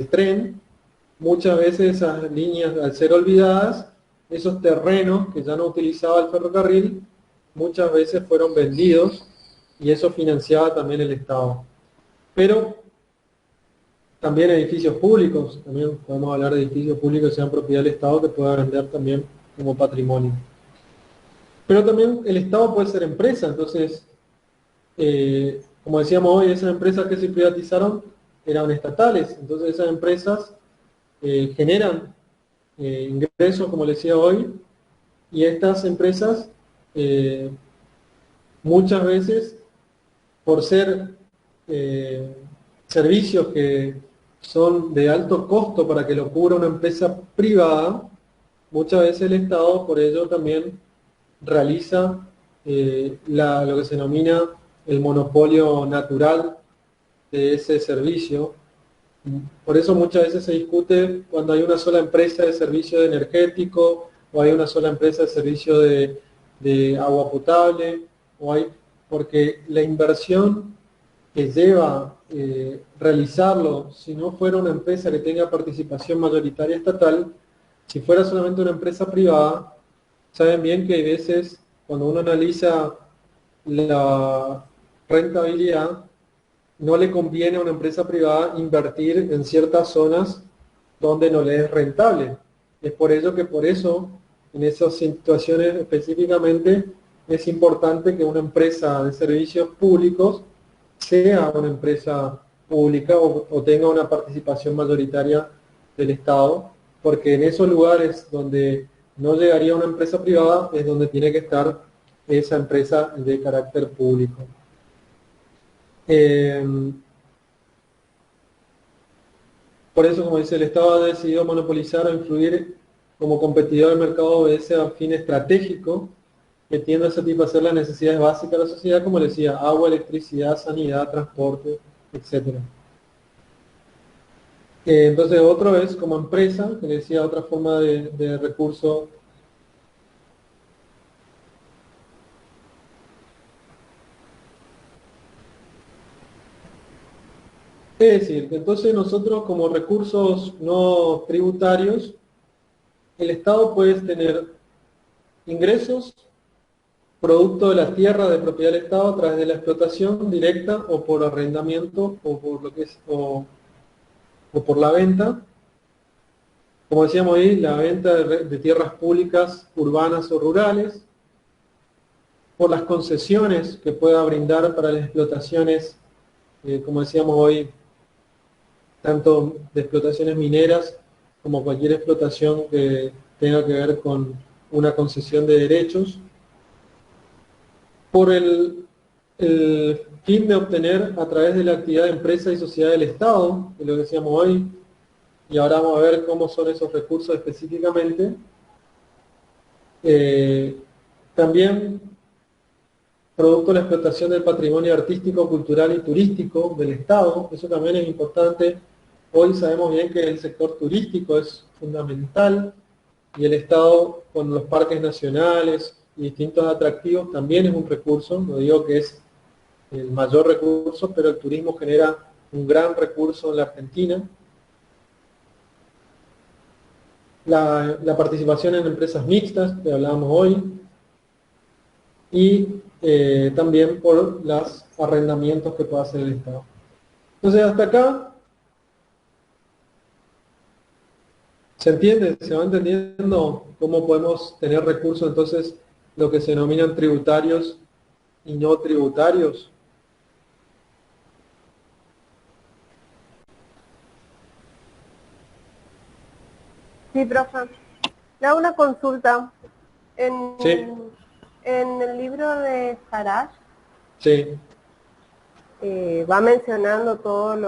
tren, muchas veces esas líneas, al ser olvidadas, esos terrenos que ya no utilizaba el ferrocarril, muchas veces fueron vendidos y eso financiaba también el Estado. Pero también edificios públicos, también podemos hablar de edificios públicos que sean propiedad del Estado que pueda vender también como patrimonio. Pero también el Estado puede ser empresa, entonces, como decíamos hoy, esas empresas que se privatizaron eran estatales, entonces esas empresas generan ingresos, como les decía hoy, y estas empresas muchas veces, por ser servicios que son de alto costo para que lo cubra una empresa privada, muchas veces el Estado por ello también realiza lo que se denomina el monopolio natural de ese servicio. Por eso muchas veces se discute cuando hay una sola empresa de servicio energético o hay una sola empresa de servicio de agua potable, porque la inversión que lleva realizarlo, si no fuera una empresa que tenga participación mayoritaria estatal, si fuera solamente una empresa privada, saben bien que hay veces cuando uno analiza la rentabilidad, no le conviene a una empresa privada invertir en ciertas zonas donde no le es rentable. Es por ello que en esas situaciones específicamente, es importante que una empresa de servicios públicos sea una empresa pública o tenga una participación mayoritaria del Estado, porque en esos lugares donde no llegaría una empresa privada es donde tiene que estar esa empresa de carácter público. Por eso, como dice, el Estado ha decidido monopolizar o influir como competidor del mercado obedece a fin estratégico que tiende a satisfacer las necesidades básicas de la sociedad, como les decía, agua, electricidad, sanidad, transporte, etc. Entonces, otro es como empresa, que les decía, otra forma de recurso. Es decir, que entonces nosotros como recursos no tributarios, el Estado puede tener ingresos producto de la tierra de propiedad del Estado a través de la explotación directa o por arrendamiento o por lo que es o por la venta. Como decíamos ahí, la venta de tierras públicas, urbanas o rurales, por las concesiones que pueda brindar para las explotaciones, como decíamos hoy, tanto de explotaciones mineras como cualquier explotación que tenga que ver con una concesión de derechos, por el fin de obtener a través de la actividad de empresa y sociedad del Estado, que lo decíamos hoy, y ahora vamos a ver cómo son esos recursos específicamente, También producto de la explotación del patrimonio artístico, cultural y turístico del Estado. Eso también es importante. Hoy sabemos bien que el sector turístico es fundamental y el Estado con los parques nacionales y distintos atractivos también es un recurso. No digo que es el mayor recurso, pero el turismo genera un gran recurso en la Argentina. La participación en empresas mixtas, que hablábamos hoy, y también por los arrendamientos que puede hacer el Estado. Entonces, hasta acá, ¿se entiende? ¿Se va entendiendo cómo podemos tener recursos, entonces, lo que se denominan tributarios y no tributarios? Sí, profe. Le hago una consulta. Sí. En el libro de Haraj Sí. va mencionando todas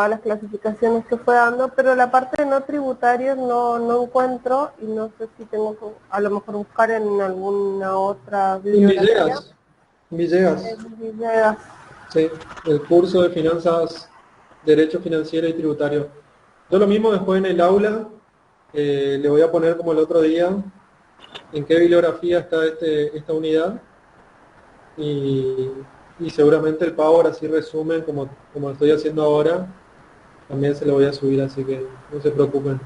las clasificaciones que fue dando, pero la parte de no tributarios no encuentro y no sé si tengo que a lo mejor buscar en alguna otra bibliografía. Villegas. Villegas. Sí, el curso de finanzas, derecho financiero y tributario. Yo lo mismo después en el aula, le voy a poner como el otro día, en qué bibliografía está esta unidad, y seguramente el Power así resumen como lo estoy haciendo ahora, también se lo voy a subir, así que no se preocupen.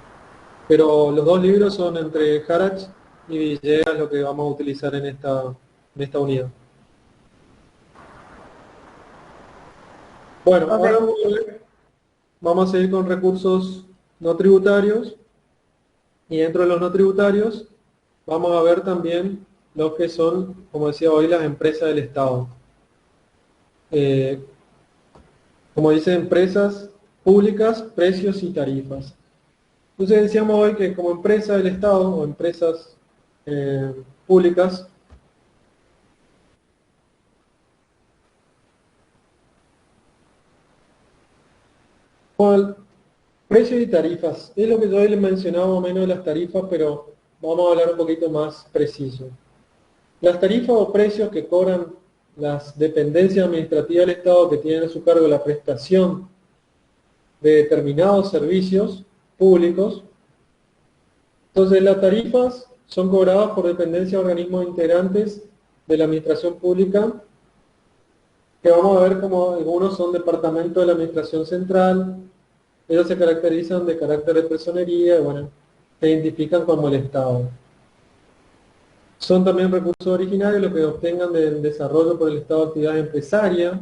Pero los dos libros son entre Haraj y Villegas lo que vamos a utilizar en esta unidad. Bueno, Okay. ahora vamos a seguir con recursos no tributarios, y dentro de los no tributarios vamos a ver también lo que son, como decía hoy, las empresas del Estado. Como dice, empresas públicas, precios y tarifas. Entonces decíamos hoy que como empresa del Estado o empresas públicas, con precios y tarifas, es lo que yo hoy les mencionaba más o menos de las tarifas, pero vamos a hablar un poquito más preciso. Las tarifas o precios que cobran las dependencias administrativas del Estado que tienen a su cargo la prestación de determinados servicios públicos. Entonces las tarifas son cobradas por dependencias de organismos integrantes de la administración pública, que vamos a ver como algunos son departamentos de la administración central. Ellos se caracterizan de carácter de personería y bueno, se identifican como el Estado. Son también recursos originarios los que obtengan del desarrollo por el Estado de actividad empresaria.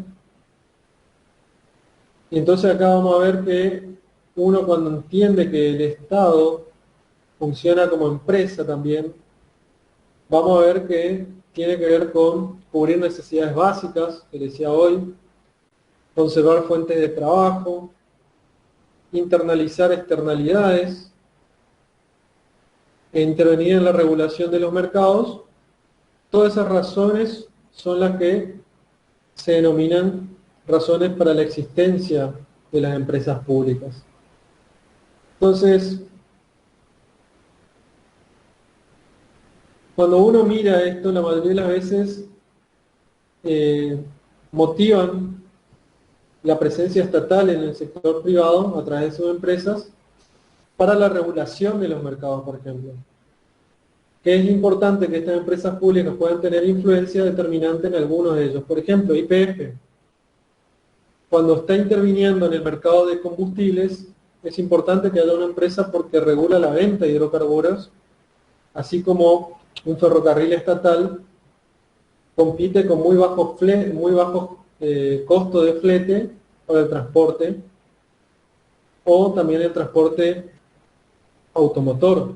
Y entonces acá vamos a ver que uno cuando entiende que el Estado funciona como empresa también, vamos a ver que tiene que ver con cubrir necesidades básicas, que decía hoy, conservar fuentes de trabajo, internalizar externalidades, e intervenir en la regulación de los mercados. Todas esas razones son las que se denominan razones para la existencia de las empresas públicas. Entonces, cuando uno mira esto, la mayoría de las veces motivan la presencia estatal en el sector privado a través de sus empresas para la regulación de los mercados, por ejemplo. Que es importante que estas empresas públicas puedan tener influencia determinante en algunos de ellos. Por ejemplo, YPF, cuando está interviniendo en el mercado de combustibles, es importante que haya una empresa porque regula la venta de hidrocarburos, así como un ferrocarril estatal compite con muy bajo costo de flete para el transporte, o también el transporte automotor.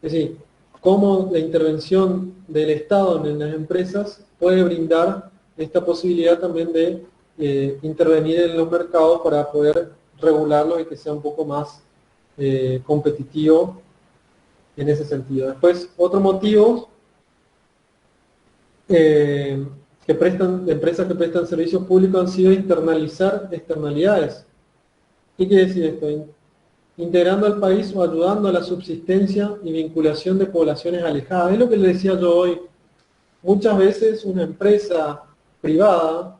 Es decir, cómo la intervención del Estado en las empresas puede brindar esta posibilidad también de intervenir en los mercados para poder regularlos y que sea un poco más competitivo en ese sentido. Después, otro motivo de empresas que prestan servicios públicos han sido internalizar externalidades. ¿Qué quiere decir esto? integrando al país o ayudando a la subsistencia y vinculación de poblaciones alejadas. Es lo que le decía yo hoy. Muchas veces una empresa privada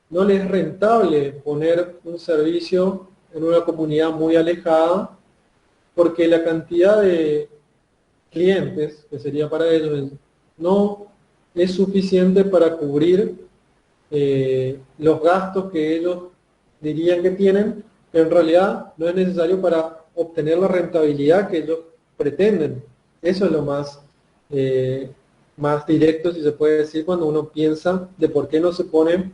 no le es rentable poner un servicio en una comunidad muy alejada porque la cantidad de clientes que sería para ellos no es suficiente para cubrir los gastos que ellos dirían que tienen, pero en realidad no es necesario para obtener la rentabilidad que ellos pretenden. Eso es lo más directo, si se puede decir, cuando uno piensa de por qué no se pone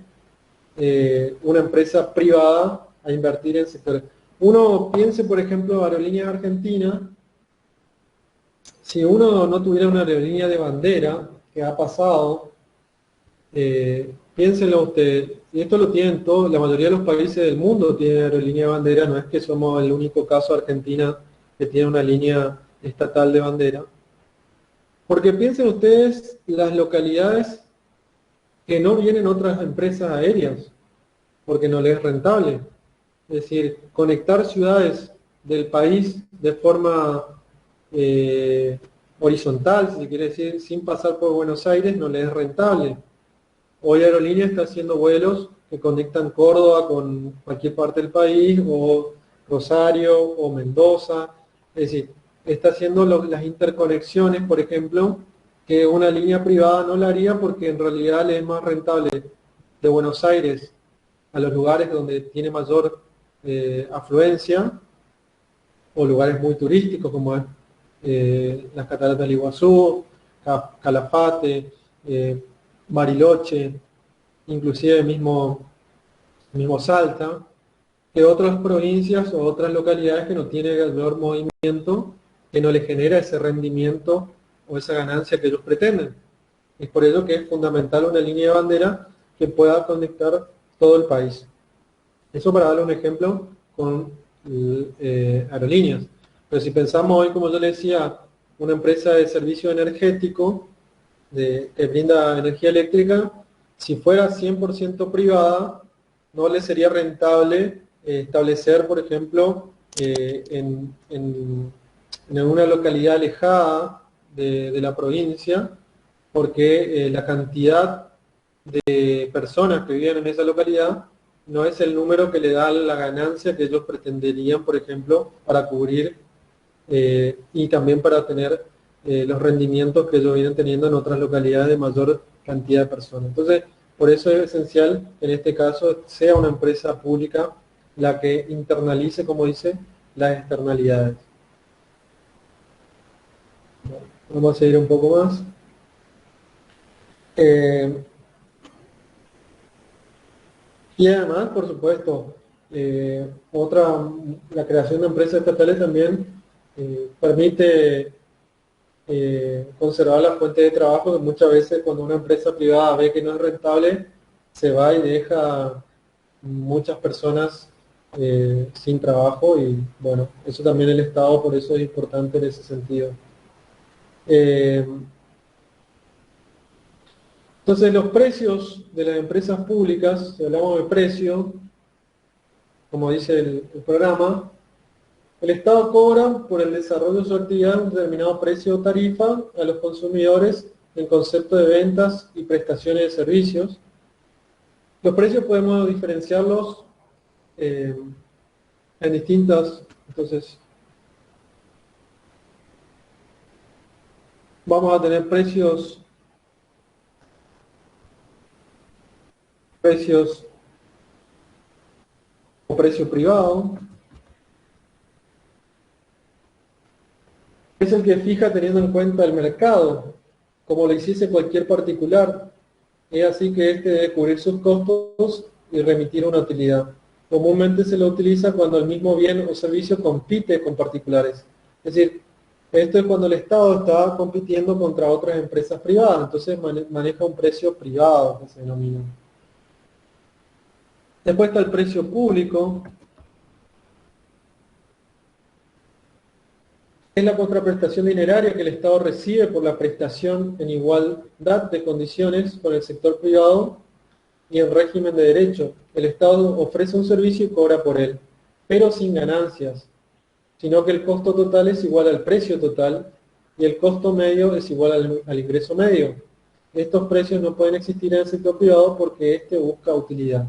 una empresa privada a invertir en sectores. Uno piense, por ejemplo, Aerolíneas Argentinas. Si uno no tuviera una aerolínea de bandera, que ha pasado, piénsenlo ustedes, y esto lo tienen todos, la mayoría de los países del mundo tienen aerolínea de bandera, no es que somos el único caso Argentina que tiene una línea estatal de bandera. Porque piensen ustedes las localidades que no vienen otras empresas aéreas, porque no les es rentable. Es decir, conectar ciudades del país de forma horizontal, si se quiere decir, sin pasar por Buenos Aires, no les es rentable. Hoy Aerolínea está haciendo vuelos que conectan Córdoba con cualquier parte del país, o Rosario, o Mendoza. Es decir, está haciendo las interconexiones, por ejemplo, que una línea privada no la haría porque en realidad le es más rentable de Buenos Aires a los lugares donde tiene mayor afluencia, o lugares muy turísticos como es las cataratas del Iguazú, Calafate, Bariloche, inclusive mismo Salta, que otras provincias o otras localidades que no tienen el mayor movimiento, que no le genera ese rendimiento o esa ganancia que ellos pretenden. Es por ello que es fundamental una línea de bandera que pueda conectar todo el país. Eso para darle un ejemplo con aerolíneas. Pero si pensamos hoy, como yo le decía, una empresa de servicio energético que brinda energía eléctrica, si fuera 100% privada, no le sería rentable establecer, por ejemplo, en una localidad alejada de la provincia, porque la cantidad de personas que viven en esa localidad no es el número que le da la ganancia que ellos pretenderían, por ejemplo, para cubrir y también para tener los rendimientos que ellos vienen teniendo en otras localidades de mayor cantidad de personas. Entonces, por eso es esencial que en este caso sea una empresa pública la que internalice, como dice, las externalidades. Bueno, vamos a seguir un poco más. Y además, por supuesto, la creación de empresas estatales también permite conservar la fuente de trabajo, que muchas veces cuando una empresa privada ve que no es rentable, se va y deja muchas personas sin trabajo, y bueno, eso también el Estado por eso es importante en ese sentido. Entonces los precios de las empresas públicas, si hablamos de precio, como dice el programa, el Estado cobra por el desarrollo de su actividad un determinado precio o tarifa a los consumidores en concepto de ventas y prestaciones de servicios. Los precios podemos diferenciarlos en distintas, entonces vamos a tener precios o precio privado. Es el que fija teniendo en cuenta el mercado, como lo hiciese cualquier particular. Es así que éste debe cubrir sus costos y remitir una utilidad. Comúnmente se lo utiliza cuando el mismo bien o servicio compite con particulares. Es decir, esto es cuando el Estado está compitiendo contra otras empresas privadas, entonces maneja un precio privado, que se denomina. Después está el precio público. Es la contraprestación dineraria que el Estado recibe por la prestación en igualdad de condiciones con el sector privado y en régimen de derecho. El Estado ofrece un servicio y cobra por él, pero sin ganancias. sino que el costo total es igual al precio total y el costo medio es igual al ingreso medio. Estos precios no pueden existir en el sector privado porque este busca utilidad.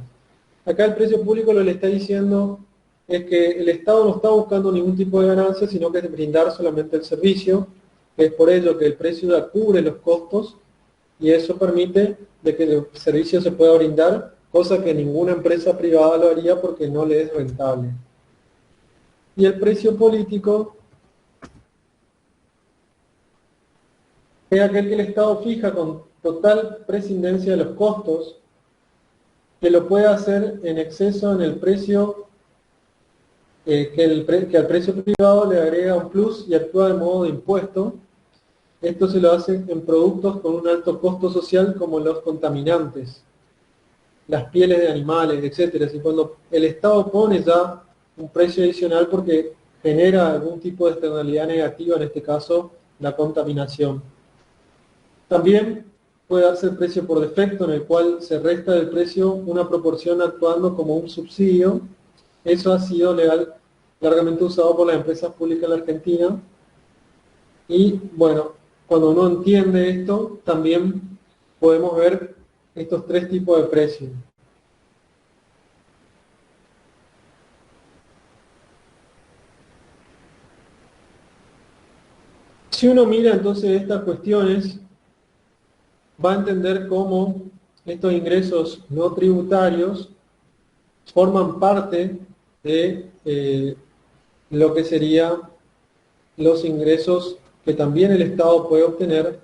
Acá el precio público lo que le está diciendo es que el Estado no está buscando ningún tipo de ganancia, sino que es brindar solamente el servicio, que es por ello que el precio ya cubre los costos y eso permite de que el servicio se pueda brindar, cosa que ninguna empresa privada lo haría porque no le es rentable. Y el precio político es aquel que el Estado fija con total prescindencia de los costos, que lo puede hacer en exceso en el precio, que al precio privado le agrega un plus y actúa de modo de impuesto. Esto se lo hace en productos con un alto costo social como los contaminantes, las pieles de animales, etcétera. Y cuando el Estado pone ya un precio adicional porque genera algún tipo de externalidad negativa, en este caso la contaminación. También puede darse el precio por defecto, en el cual se resta del precio una proporción actuando como un subsidio. Eso ha sido largamente usado por las empresas públicas en la Argentina. Y bueno, cuando uno entiende esto, también podemos ver estos tres tipos de precios. Si uno mira entonces estas cuestiones, va a entender cómo estos ingresos no tributarios forman parte de lo que serían los ingresos que también el Estado puede obtener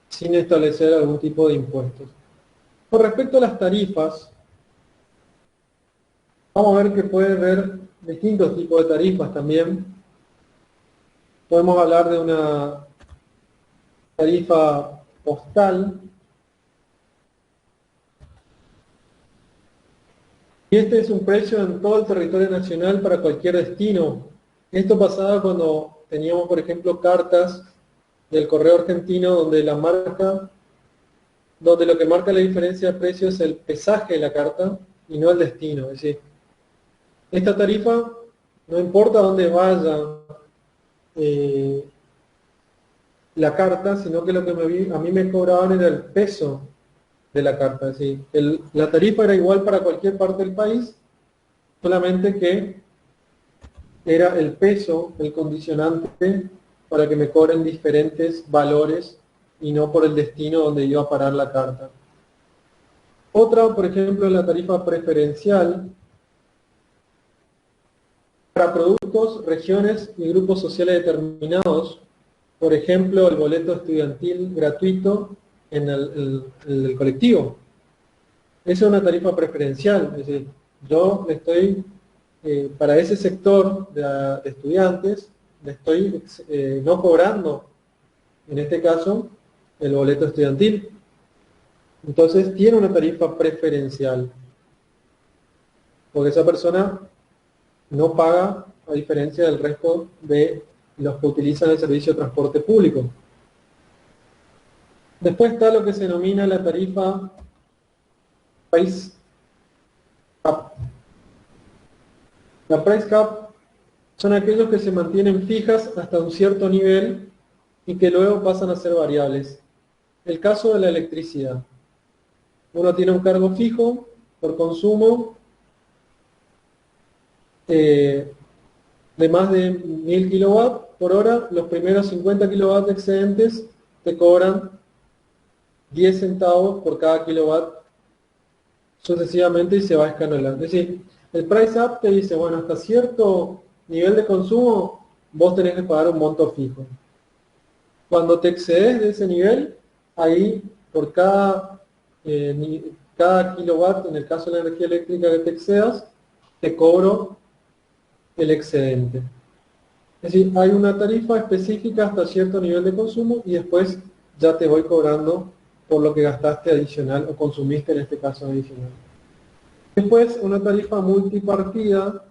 sin establecer algún tipo de impuestos. Con respecto a las tarifas, vamos a ver que puede haber distintos tipos de tarifas también. Podemos hablar de una tarifa postal. Y este es un precio en todo el territorio nacional para cualquier destino. Esto pasaba cuando teníamos, por ejemplo, cartas del correo argentino donde lo que marca la diferencia de precio es el pesaje de la carta y no el destino. Es decir, esta tarifa, no importa dónde vaya la carta, sino que lo que a mí me cobraban era el peso de la carta. Es decir, la tarifa era igual para cualquier parte del país, solamente que era el peso el condicionante para que me cobren diferentes valores y no por el destino donde iba a parar la carta. Otra, por ejemplo, es la tarifa preferencial para productos, regiones y grupos sociales determinados. Por ejemplo, el boleto estudiantil gratuito en el colectivo. Esa es una tarifa preferencial, es decir, yo le estoy, para ese sector de estudiantes, le estoy no cobrando, en este caso, el boleto estudiantil. Entonces tiene una tarifa preferencial, porque esa persona no paga a diferencia del resto de los que utilizan el servicio de transporte público. Después está lo que se denomina la tarifa Price Cap. La Price Cap son aquellos que se mantienen fijas hasta un cierto nivel y que luego pasan a ser variables. El caso de la electricidad. Uno tiene un cargo fijo por consumo de más de 1000 kilowatts por hora. Los primeros 50 kilowatts excedentes te cobran 10 centavos por cada kilowatt sucesivamente y se va escalonando. Es decir, el price up te dice, bueno, hasta cierto nivel de consumo vos tenés que pagar un monto fijo. Cuando te excedes de ese nivel, ahí por cada kilowatt, en el caso de la energía eléctrica que te excedas, te cobro el excedente. Es decir, hay una tarifa específica hasta cierto nivel de consumo y después ya te voy cobrando por lo que gastaste adicional o consumiste en este caso adicional. Después, una tarifa multipartidas,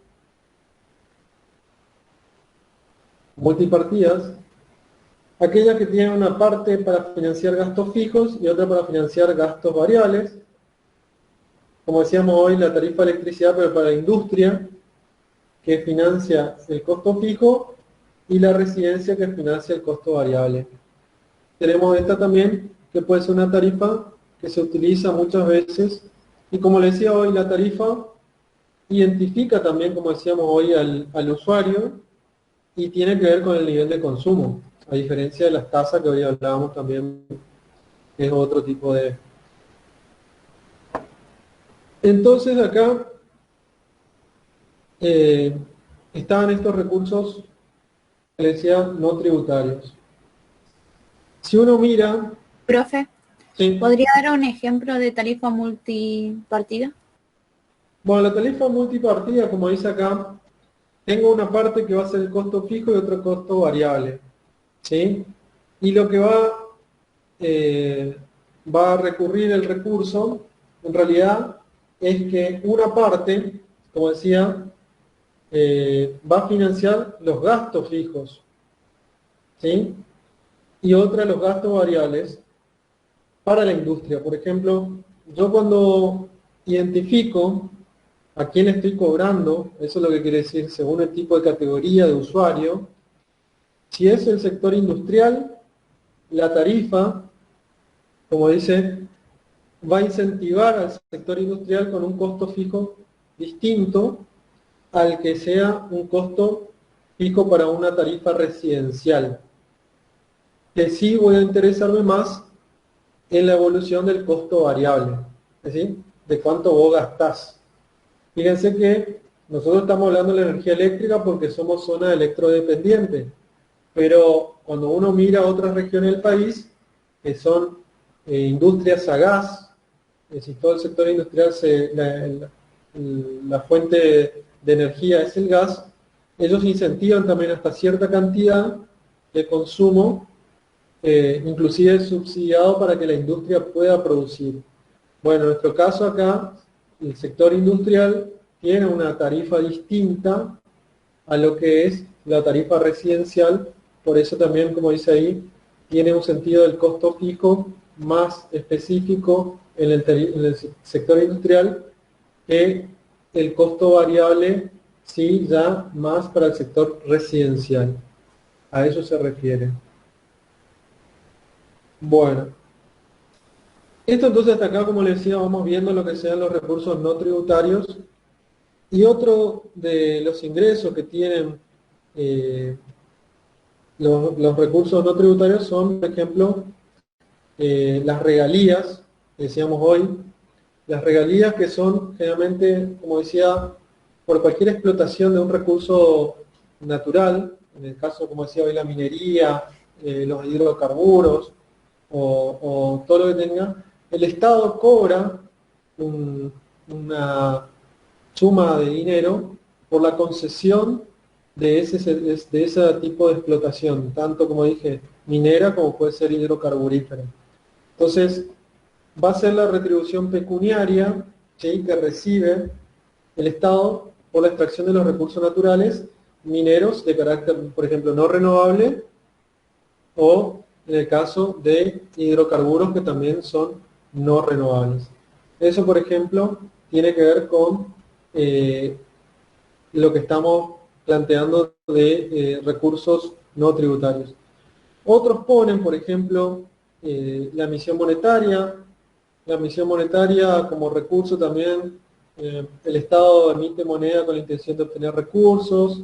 aquellas que tienen una parte para financiar gastos fijos y otra para financiar gastos variables. Como decíamos hoy, la tarifa de electricidad, pero para la industria, que financia el costo fijo y la residencia que financia el costo variable. Tenemos esta también, que puede ser una tarifa que se utiliza muchas veces, y como les decía hoy, la tarifa identifica también, como decíamos hoy, al usuario, y tiene que ver con el nivel de consumo, a diferencia de las tasas que hoy hablábamos también, que es otro tipo de... Entonces acá estaban estos recursos, que les decía, no tributarios. Si uno mira... Profe, ¿sí? ¿podría dar un ejemplo de tarifa multipartida? Bueno, la tarifa multipartida, como dice acá, tengo una parte que va a ser el costo fijo y otro costo variable, ¿sí? Y lo que va a recurrir el recurso, en realidad, es que una parte, como decía, va a financiar los gastos fijos, ¿sí? Y otra los gastos variables para la industria. Por ejemplo, yo cuando identifico a quién estoy cobrando, eso es lo que quiere decir, según el tipo de categoría de usuario, si es el sector industrial, la tarifa, como dice, va a incentivar al sector industrial con un costo fijo distinto al que sea un costo fijo para una tarifa residencial. Que sí voy a interesarme más en la evolución del costo variable, es decir, de cuánto vos gastás. Fíjense que nosotros estamos hablando de la energía eléctrica porque somos zona electrodependiente, pero cuando uno mira otras regiones del país, que son industrias a gas, es decir, todo el sector industrial, la fuente de energía es el gas, ellos incentivan también hasta cierta cantidad de consumo, inclusive subsidiado para que la industria pueda producir. Bueno, en nuestro caso acá, el sector industrial tiene una tarifa distinta a lo que es la tarifa residencial, por eso también, como dice ahí, tiene un sentido del costo fijo más específico en el sector industrial que el costo variable, sí, ya más para el sector residencial. A eso se refiere. Bueno, esto entonces hasta acá, como les decía, vamos viendo lo que sean los recursos no tributarios. Y otro de los ingresos que tienen los recursos no tributarios son, por ejemplo, las regalías, que decíamos hoy, las regalías que son generalmente, como decía, por cualquier explotación de un recurso natural, en el caso, como decía hoy, la minería, los hidrocarburos, o todo lo que tenga, el Estado cobra una suma de dinero por la concesión de ese tipo de explotación, tanto como dije, minera como puede ser hidrocarburífera. Entonces, va a ser la retribución pecuniaria, ¿sí?, que recibe el Estado por la extracción de los recursos naturales mineros de carácter, por ejemplo, no renovable, o en el caso de hidrocarburos que también son no renovables. Eso, por ejemplo, tiene que ver con lo que estamos planteando de recursos no tributarios. Otros ponen, por ejemplo, la emisión monetaria. La emisión monetaria como recurso también, el Estado emite moneda con la intención de obtener recursos,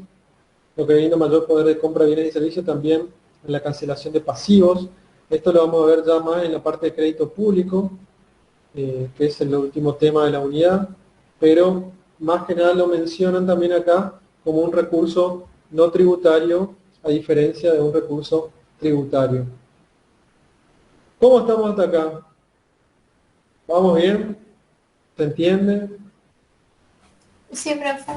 lo que brinda mayor poder de compra de bienes y servicios también en la cancelación de pasivos. Esto lo vamos a ver ya más en la parte de crédito público, que es el último tema de la unidad, pero más que nada lo mencionan también acá como un recurso no tributario, a diferencia de un recurso tributario. ¿Cómo estamos hasta acá? ¿Vamos bien? ¿Se entiende? Sí, profe.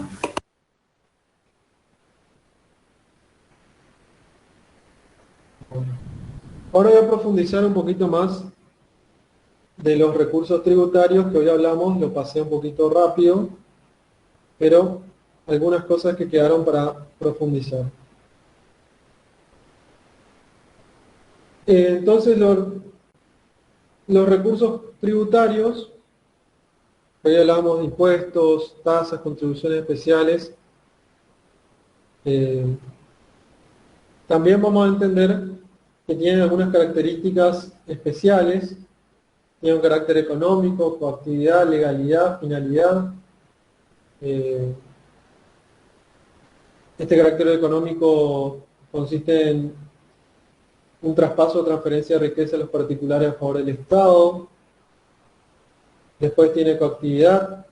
Ahora voy a profundizar un poquito más de los recursos tributarios que hoy hablamos, lo pasé un poquito rápido, pero algunas cosas que quedaron para profundizar. Entonces, los recursos tributarios, hoy hablamos de impuestos, tasas, contribuciones especiales, También vamos a entender que tienen algunas características especiales, tienen un carácter económico, coactividad, legalidad, finalidad. Este carácter económico consiste en un traspaso o transferencia de riqueza a los particulares a favor del Estado. Después tiene coactividad,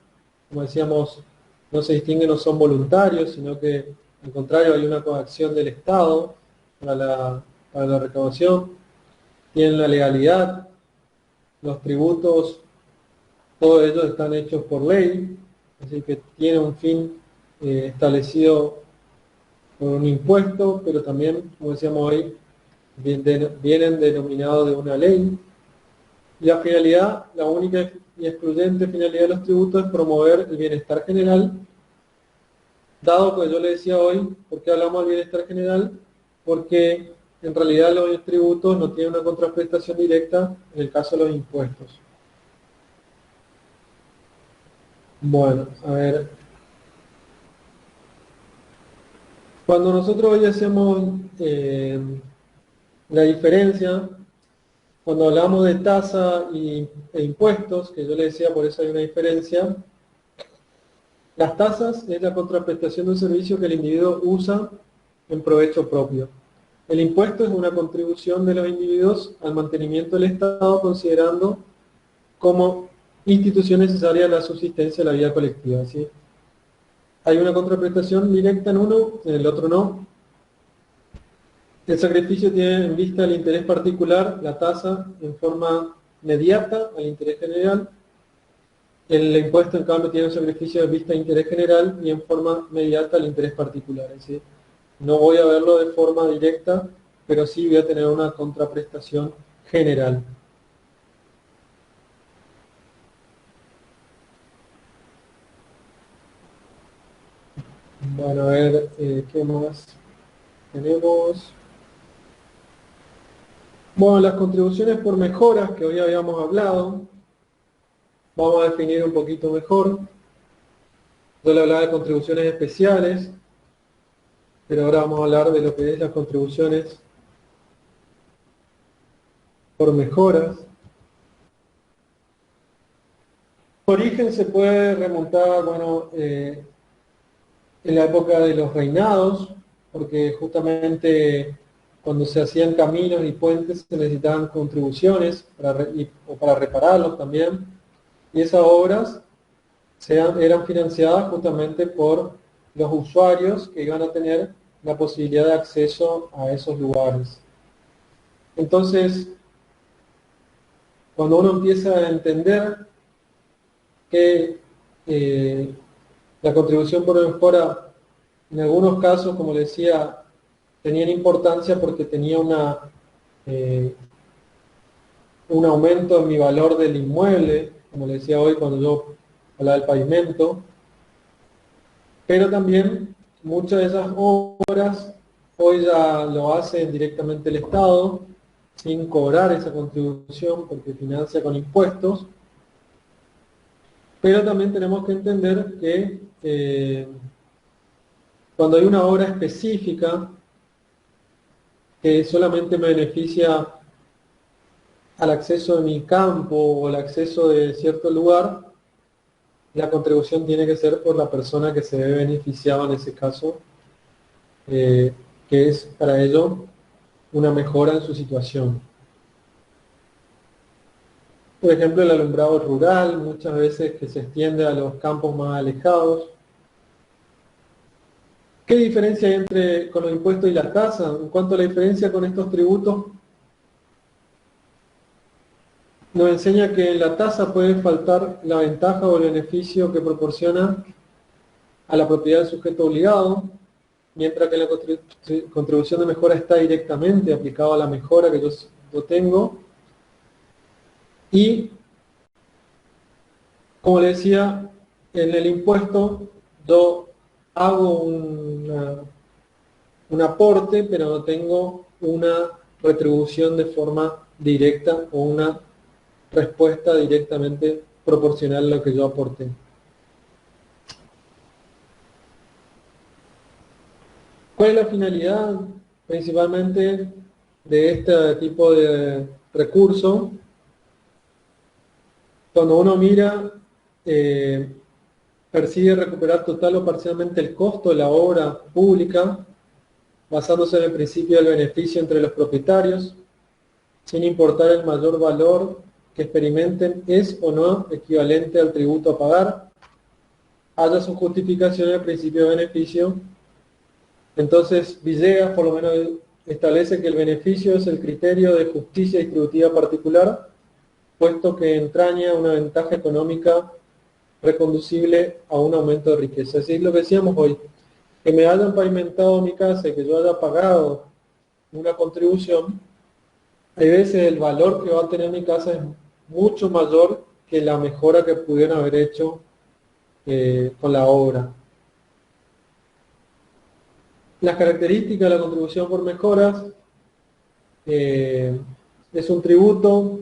como decíamos, no se distingue, no son voluntarios, sino que al contrario hay una coacción del Estado para la recaudación. Tienen la legalidad, los tributos, todos ellos están hechos por ley, así que tienen un fin establecido por un impuesto, pero también, como decíamos hoy, vienen denominados de una ley. Y la finalidad, la única y excluyente finalidad de los tributos es promover el bienestar general, dado que yo le decía hoy, ¿por qué hablamos del bienestar general? Porque en realidad los tributos no tienen una contraprestación directa en el caso de los impuestos. Bueno, a ver. Cuando nosotros hoy hacemos la diferencia, cuando hablamos de tasa e impuestos, que yo le decía, por eso hay una diferencia, las tasas es la contraprestación de un servicio que el individuo usa en provecho propio. El impuesto es una contribución de los individuos al mantenimiento del Estado, considerando como institución necesaria la subsistencia de la vida colectiva, ¿sí? Hay una contraprestación directa en uno, en el otro no. El sacrificio tiene en vista el interés particular, la tasa en forma mediata al interés general. El impuesto, en cambio, tiene un sacrificio en vista al interés general y en forma mediata al interés particular. Es decir, no voy a verlo de forma directa, pero sí voy a tener una contraprestación general. Bueno, a ver, ¿qué más tenemos? Bueno, las contribuciones por mejoras que hoy habíamos hablado, vamos a definir un poquito mejor. Yo le hablaba de contribuciones especiales, pero ahora vamos a hablar de lo que es las contribuciones por mejoras. Su origen se puede remontar, bueno, en la época de los reinados, porque justamente cuando se hacían caminos y puentes se necesitaban contribuciones o para repararlos también, y esas obras eran financiadas justamente por los usuarios que iban a tener la posibilidad de acceso a esos lugares. Entonces, cuando uno empieza a entender que la contribución por mejora, en algunos casos, como les decía, tenían importancia porque tenía un aumento en mi valor del inmueble, como les decía hoy cuando yo hablaba del pavimento, pero también muchas de esas obras hoy ya lo hace directamente el Estado, sin cobrar esa contribución porque financia con impuestos. Pero también tenemos que entender que cuando hay una obra específica que solamente me beneficia al acceso de mi campo o al acceso de cierto lugar, la contribución tiene que ser por la persona que se ve beneficiada en ese caso, que es para ello una mejora en su situación. Por ejemplo, el alumbrado rural, muchas veces que se extiende a los campos más alejados. ¿Qué diferencia hay con los impuestos y la tasa? En cuanto a la diferencia con estos tributos, nos enseña que en la tasa puede faltar la ventaja o el beneficio que proporciona a la propiedad del sujeto obligado, mientras que la contribución de mejora está directamente aplicada a la mejora que yo tengo. Y, como les decía, en el impuesto yo hago un aporte, pero no tengo una retribución de forma directa o una respuesta directamente proporcional a lo que yo aporté. ¿Cuál es la finalidad principalmente de este tipo de recurso? Cuando uno mira, persigue recuperar total o parcialmente el costo de la obra pública, basándose en el principio del beneficio entre los propietarios, sin importar el mayor valor que experimenten es o no equivalente al tributo a pagar, haya su justificación en el principio de beneficio. Entonces, Villegas por lo menos establece que el beneficio es el criterio de justicia distributiva particular, puesto que entraña una ventaja económica reconducible a un aumento de riqueza. Es decir, lo que decíamos hoy, que me hayan pavimentado mi casa y que yo haya pagado una contribución, hay veces el valor que va a tener mi casa es mucho mayor que la mejora que pudieron haber hecho con la obra. Las características de la contribución por mejoras: es un tributo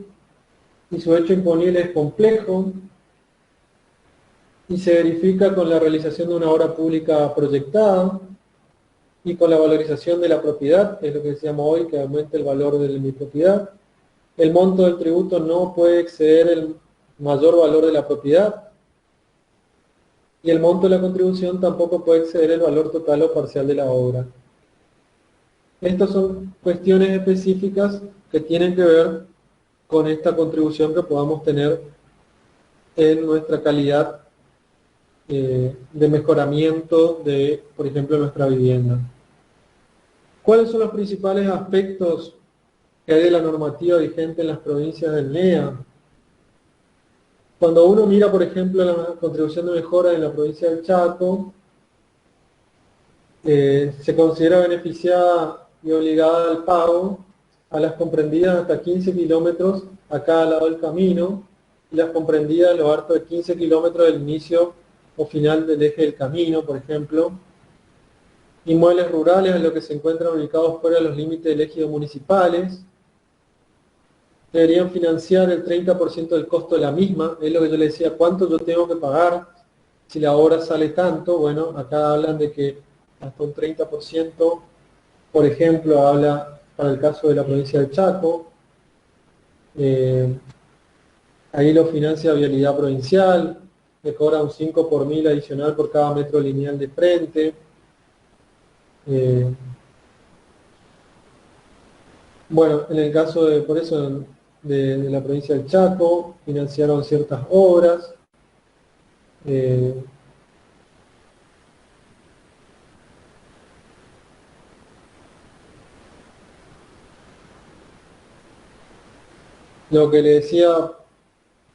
y su hecho imponible es complejo y se verifica con la realización de una obra pública proyectada y con la valorización de la propiedad, que es lo que decíamos hoy, que aumente el valor de mi propiedad. El monto del tributo no puede exceder el mayor valor de la propiedad y el monto de la contribución tampoco puede exceder el valor total o parcial de la obra. Estas son cuestiones específicas que tienen que ver con esta contribución que podamos tener en nuestra calidad de mejoramiento de, por ejemplo, nuestra vivienda. ¿Cuáles son los principales aspectos que hay de la normativa vigente en las provincias del NEA? Cuando uno mira, por ejemplo, la contribución de mejora en la provincia del Chaco, se considera beneficiada y obligada al pago a las comprendidas hasta 15 kilómetros a cada lado del camino y las comprendidas a lo harto de 15 kilómetros del inicio o final del eje del camino, por ejemplo. Inmuebles rurales en los que se encuentran ubicados fuera de los límites del ejido municipales. Deberían financiar el 30% del costo de la misma. Es lo que yo le decía, ¿cuánto yo tengo que pagar si la obra sale tanto? Bueno, acá hablan de que hasta un 30%, por ejemplo, habla para el caso de la provincia del Chaco. Ahí lo financia Vialidad Provincial, le cobra un 5 por mil adicional por cada metro lineal de frente. Bueno, en el caso de, por eso, de la provincia del Chaco, financiaron ciertas obras. Lo que le decía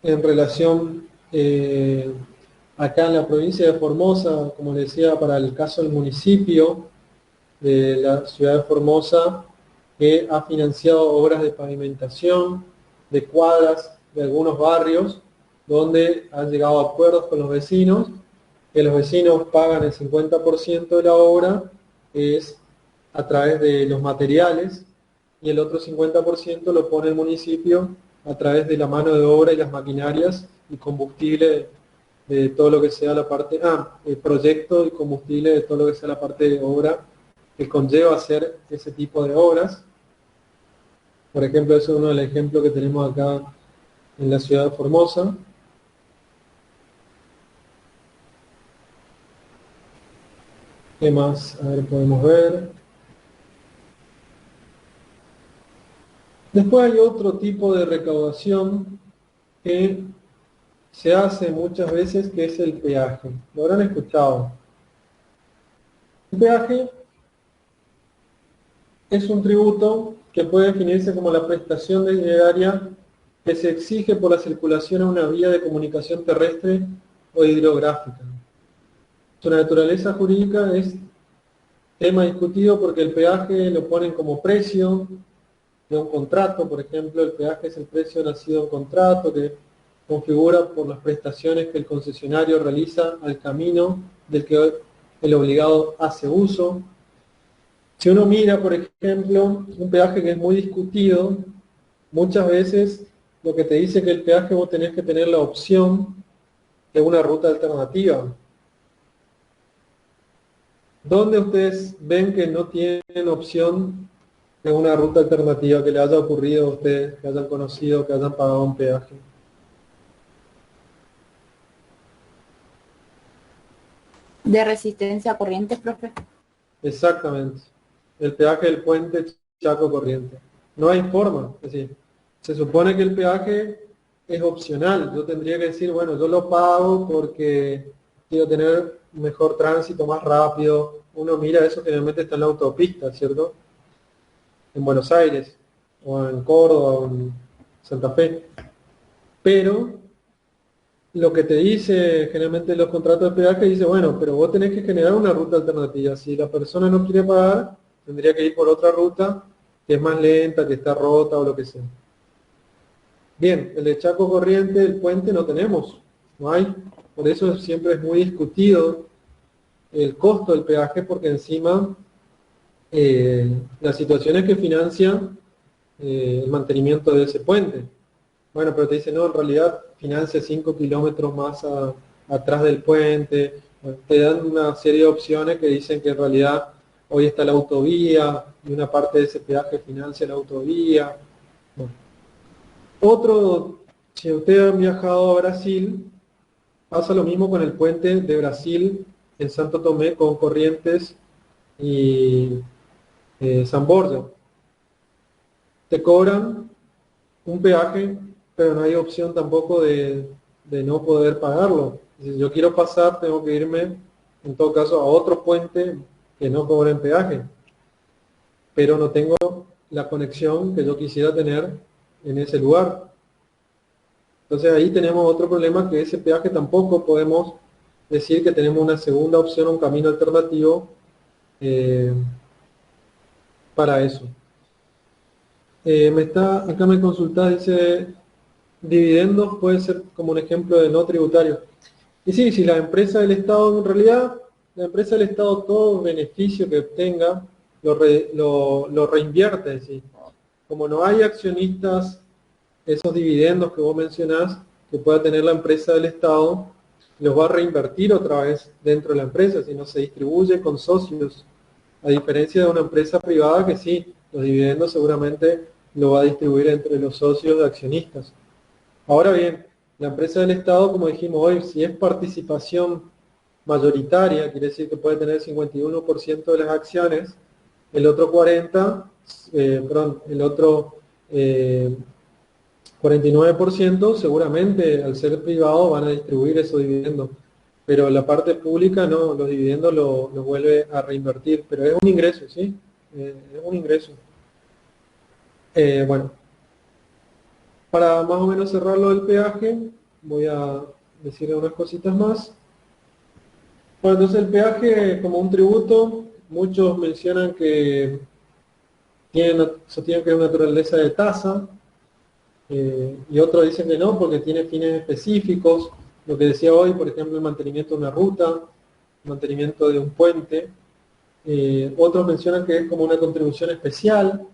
en relación acá en la provincia de Formosa, como le decía, para el caso del municipio de la ciudad de Formosa, que ha financiado obras de pavimentación, de cuadras de algunos barrios, donde han llegado a acuerdos con los vecinos, que los vecinos pagan el 50% de la obra, es a través de los materiales, y el otro 50% lo pone el municipio a través de la mano de obra y las maquinarias y combustible de todo lo que sea la parte, el proyecto y combustible de todo lo que sea la parte de obra que conlleva hacer ese tipo de obras. Por ejemplo, eso es uno de los ejemplos que tenemos acá en la ciudad de Formosa. ¿Qué más? A ver, podemos ver. Después hay otro tipo de recaudación que se hace muchas veces, que es el peaje. Lo habrán escuchado. El peaje es un tributo que puede definirse como la prestación diaria que se exige por la circulación en una vía de comunicación terrestre o hidrográfica. Su naturaleza jurídica es tema discutido porque el peaje lo ponen como precio de un contrato. Por ejemplo, el peaje es el precio nacido en contrato que configura por las prestaciones que el concesionario realiza al camino del que el obligado hace uso. Si uno mira, por ejemplo, un peaje que es muy discutido, muchas veces lo que te dice que el peaje vos tenés que tener la opción de una ruta alternativa. ¿Dónde ustedes ven que no tienen opción de una ruta alternativa que le haya ocurrido a ustedes, que hayan conocido, que hayan pagado un peaje? De resistencia a corrientes, profe. Exactamente. El peaje del puente Chaco Corriente. No hay forma. Es decir, se supone que el peaje es opcional. Yo tendría que decir, bueno, yo lo pago porque quiero tener mejor tránsito, más rápido. Uno mira eso, generalmente está en la autopista, ¿cierto? En Buenos Aires, o en Córdoba, o en Santa Fe. Pero lo que te dice generalmente los contratos de peaje, dice, bueno, pero vos tenés que generar una ruta alternativa. Si la persona no quiere pagar, tendría que ir por otra ruta que es más lenta, que está rota o lo que sea. Bien, el de Chaco Corriente, el puente no tenemos, no hay. Por eso siempre es muy discutido el costo del peaje, porque encima las situaciones que financian el mantenimiento de ese puente. Bueno, pero te dice, no, en realidad financia 5 kilómetros más atrás del puente. Bueno, te dan una serie de opciones que dicen que en realidad hoy está la autovía y una parte de ese peaje financia la autovía. Bueno. Otro, si ustedes han viajado a Brasil, pasa lo mismo con el puente de Brasil en Santo Tomé con Corrientes y San Borja. Te cobran un peaje, pero no hay opción tampoco de no poder pagarlo. Si yo quiero pasar, tengo que irme, en todo caso, a otro puente que no cobren peaje. Pero no tengo la conexión que yo quisiera tener en ese lugar. Entonces ahí tenemos otro problema, que ese peaje tampoco podemos decir que tenemos una segunda opción, un camino alternativo para eso. Acá me consultás, dice, dividendos puede ser como un ejemplo de no tributario. Y sí, si la empresa del Estado, en realidad, la empresa del Estado, todo beneficio que obtenga, lo reinvierte. Es decir, como no hay accionistas, esos dividendos que vos mencionás, que pueda tener la empresa del Estado, los va a reinvertir otra vez dentro de la empresa, si no se distribuye con socios, a diferencia de una empresa privada que sí, los dividendos seguramente lo va a distribuir entre los socios de accionistas. Ahora bien, la empresa del Estado, como dijimos hoy, si es participación mayoritaria, quiere decir que puede tener 51% de las acciones, el otro 49% seguramente al ser privado van a distribuir esos dividendos, pero la parte pública no, los dividendos lo vuelve a reinvertir, pero es un ingreso, ¿sí? Es un ingreso. Bueno, para más o menos cerrar lo del peaje, voy a decir unas cositas más. Bueno, entonces el peaje como un tributo, muchos mencionan que tiene que una naturaleza de tasa, y otros dicen que no, porque tiene fines específicos, lo que decía hoy, por ejemplo, el mantenimiento de una ruta, el mantenimiento de un puente. Otros mencionan que es como una contribución especial,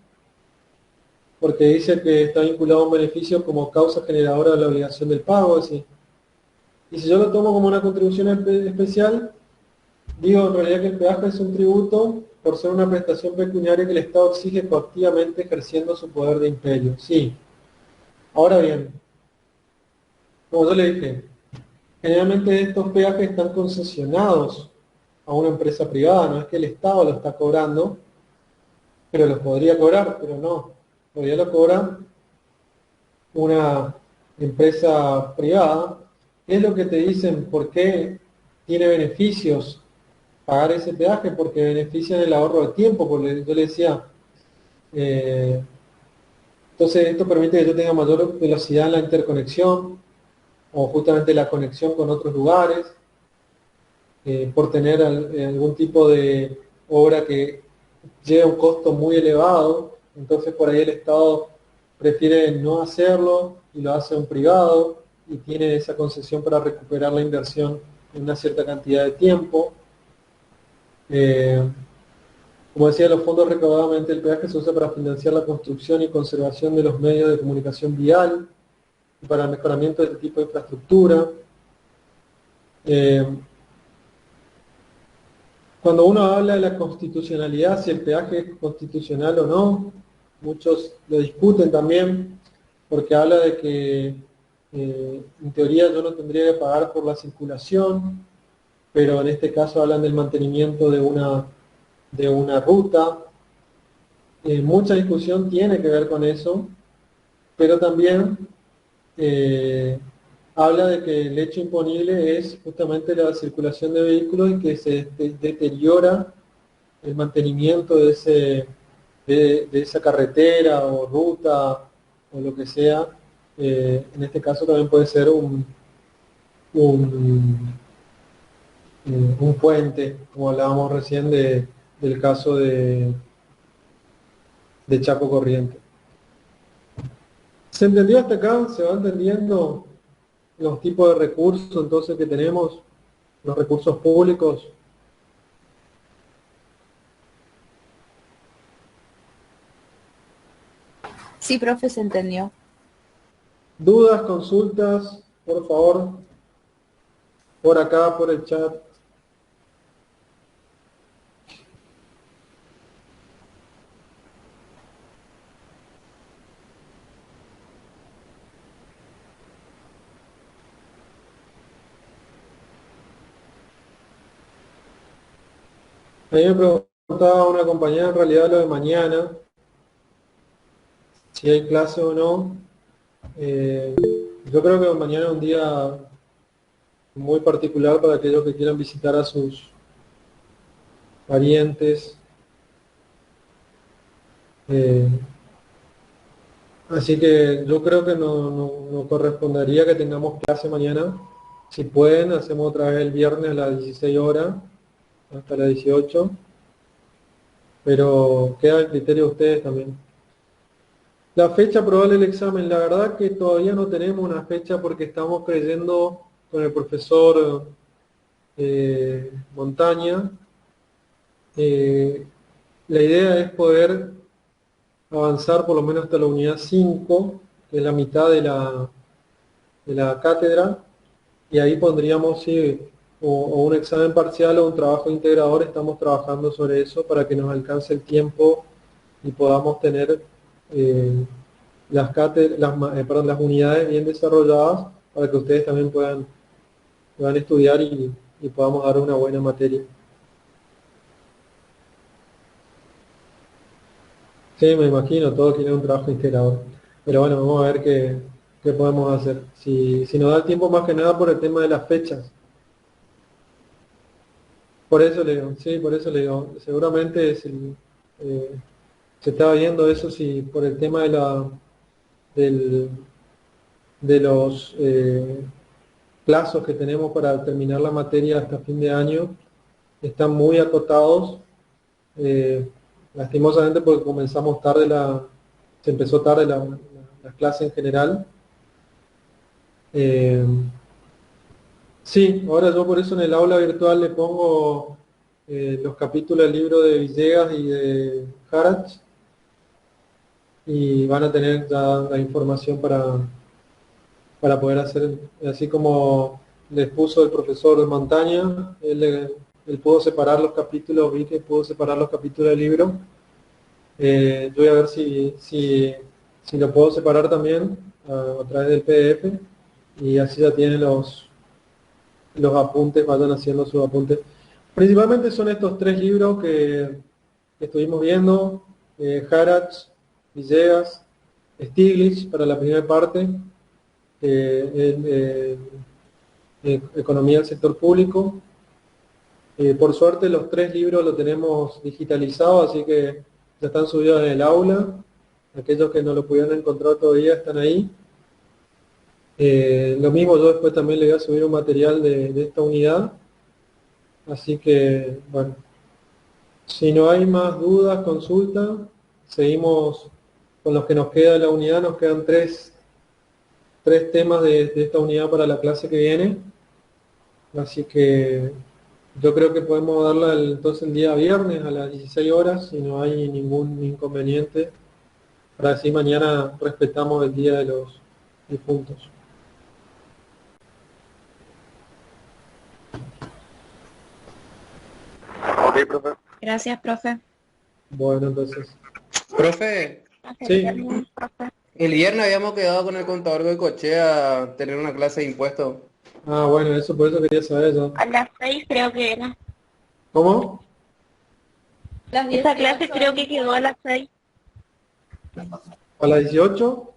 porque dice que está vinculado a un beneficio como causa generadora de la obligación del pago. Así. Y si yo lo tomo como una contribución especial, digo en realidad que el peaje es un tributo por ser una prestación pecuniaria que el Estado exige coactivamente ejerciendo su poder de imperio. Sí. Ahora bien, como yo le dije, generalmente estos peajes están concesionados a una empresa privada, no es que el Estado lo está cobrando, pero los podría cobrar, pero no. Todavía lo cobra una empresa privada. ¿Qué es lo que te dicen? ¿Por qué tiene beneficios pagar ese peaje? Porque benefician el ahorro de tiempo, porque yo le decía, entonces esto permite que yo tenga mayor velocidad en la interconexión, o justamente la conexión con otros lugares, por tener algún tipo de obra que lleva un costo muy elevado. Entonces por ahí el Estado prefiere no hacerlo y lo hace un privado y tiene esa concesión para recuperar la inversión en una cierta cantidad de tiempo. Como decía, los fondos recaudados mediante el peaje se usa para financiar la construcción y conservación de los medios de comunicación vial y para el mejoramiento de este tipo de infraestructura. cuando uno habla de la constitucionalidad, si el peaje es constitucional o no, muchos lo discuten también, porque habla de que en teoría yo no tendría que pagar por la circulación, pero en este caso hablan del mantenimiento de una ruta. Mucha discusión tiene que ver con eso, pero también habla de que el hecho imponible es justamente la circulación de vehículos y que se deteriora el mantenimiento de esa carretera o ruta o lo que sea. En este caso también puede ser un puente, como hablábamos recién del caso de Chaco Corriente. ¿Se entendió hasta acá? ¿Se va entendiendo los tipos de recursos entonces que tenemos, los recursos públicos? Sí, profe, se entendió. ¿Dudas, consultas? Por favor, por acá, por el chat. A mí me preguntaba una compañera en realidad lo de mañana, si hay clase o no. Yo creo que mañana es un día muy particular para aquellos que quieran visitar a sus parientes. Así que yo creo que no correspondería que tengamos clase mañana. Si pueden, hacemos otra vez el viernes a las 16 horas, hasta las 18. Pero queda el criterio de ustedes también. La fecha probable del examen, la verdad que todavía no tenemos una fecha porque estamos creyendo con el profesor Montaña. La idea es poder avanzar por lo menos hasta la unidad 5, que es la mitad de la cátedra, y ahí pondríamos sí, o un examen parcial o un trabajo integrador. Estamos trabajando sobre eso para que nos alcance el tiempo y podamos tener las unidades bien desarrolladas para que ustedes también puedan estudiar y podamos dar una buena materia. Sí, me imagino, todos quieren un trabajo integrador. Pero bueno, vamos a ver qué podemos hacer. Si nos da el tiempo más que nada por el tema de las fechas. Por eso le digo, sí, por eso le digo. Seguramente se estaba viendo eso si por el tema de los plazos que tenemos para terminar la materia hasta fin de año están muy acotados. Lastimosamente porque comenzamos tarde se empezó tarde las clases en general. Sí, ahora yo por eso en el aula virtual le pongo los capítulos del libro de Villegas y de Harach y van a tener ya la información para poder hacer, así como les puso el profesor de Montaña, él pudo separar los capítulos, vi que pudo separar los capítulos del libro. Yo voy a ver si lo puedo separar también a través del PDF y así ya tienen los apuntes, vayan haciendo sus apuntes. Principalmente son estos tres libros que estuvimos viendo, Harach, Villegas, Stiglitz para la primera parte, Economía del sector público. Por suerte los tres libros los tenemos digitalizados, así que ya están subidos en el aula. Aquellos que no lo pudieron encontrar todavía están ahí. Lo mismo yo después también le voy a subir un material de esta unidad. Así que, bueno, si no hay más dudas, consultas, seguimos con los que nos queda de la unidad. Nos quedan tres temas de esta unidad para la clase que viene. Así que yo creo que podemos darla entonces el día viernes a las 16 horas, si no hay ningún inconveniente, para así mañana respetamos el Día de los Difuntos. Ok, Gracias, profe. Bueno, entonces. Profe, Sí. el viernes habíamos quedado con el contador Goicoechea a tener una clase de impuestos. Ah, bueno, eso por eso quería saber yo. A las 6 creo que era. ¿Cómo? Las Esa 18 clase creo que quedó a las 6. ¿A las 18?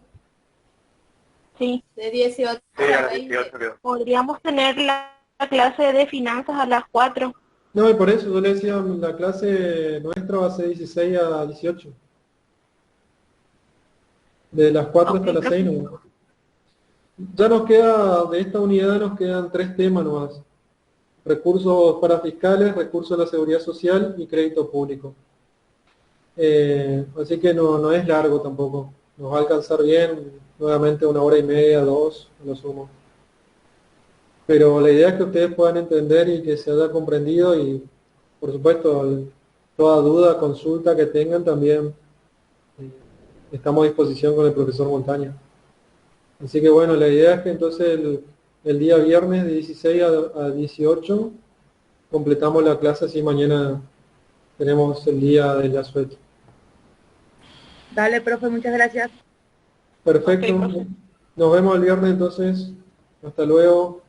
Sí. de 18 a 20. Podríamos tener la clase de finanzas a las 4. No, y por eso yo le decía, la clase nuestra va a ser 16 a 18. De las 4 hasta Ok, las 6 profe. nomás. Ya nos queda, de esta unidad nos quedan 3 temas nomás. Recursos parafiscales, recursos de la seguridad social y crédito público. Así que no es largo tampoco. Nos va a alcanzar bien, nuevamente 1 hora y media, 2, a lo sumo. Pero la idea es que ustedes puedan entender y que se haya comprendido y, por supuesto, toda duda, consulta que tengan también estamos a disposición con el profesor Montaña. Así que bueno, la idea es que entonces el día viernes de 16 a 18 completamos la clase, así mañana tenemos el día de la suerte. Dale, profe, muchas gracias. Perfecto. Ok, profe. Nos vemos el viernes entonces. Hasta luego.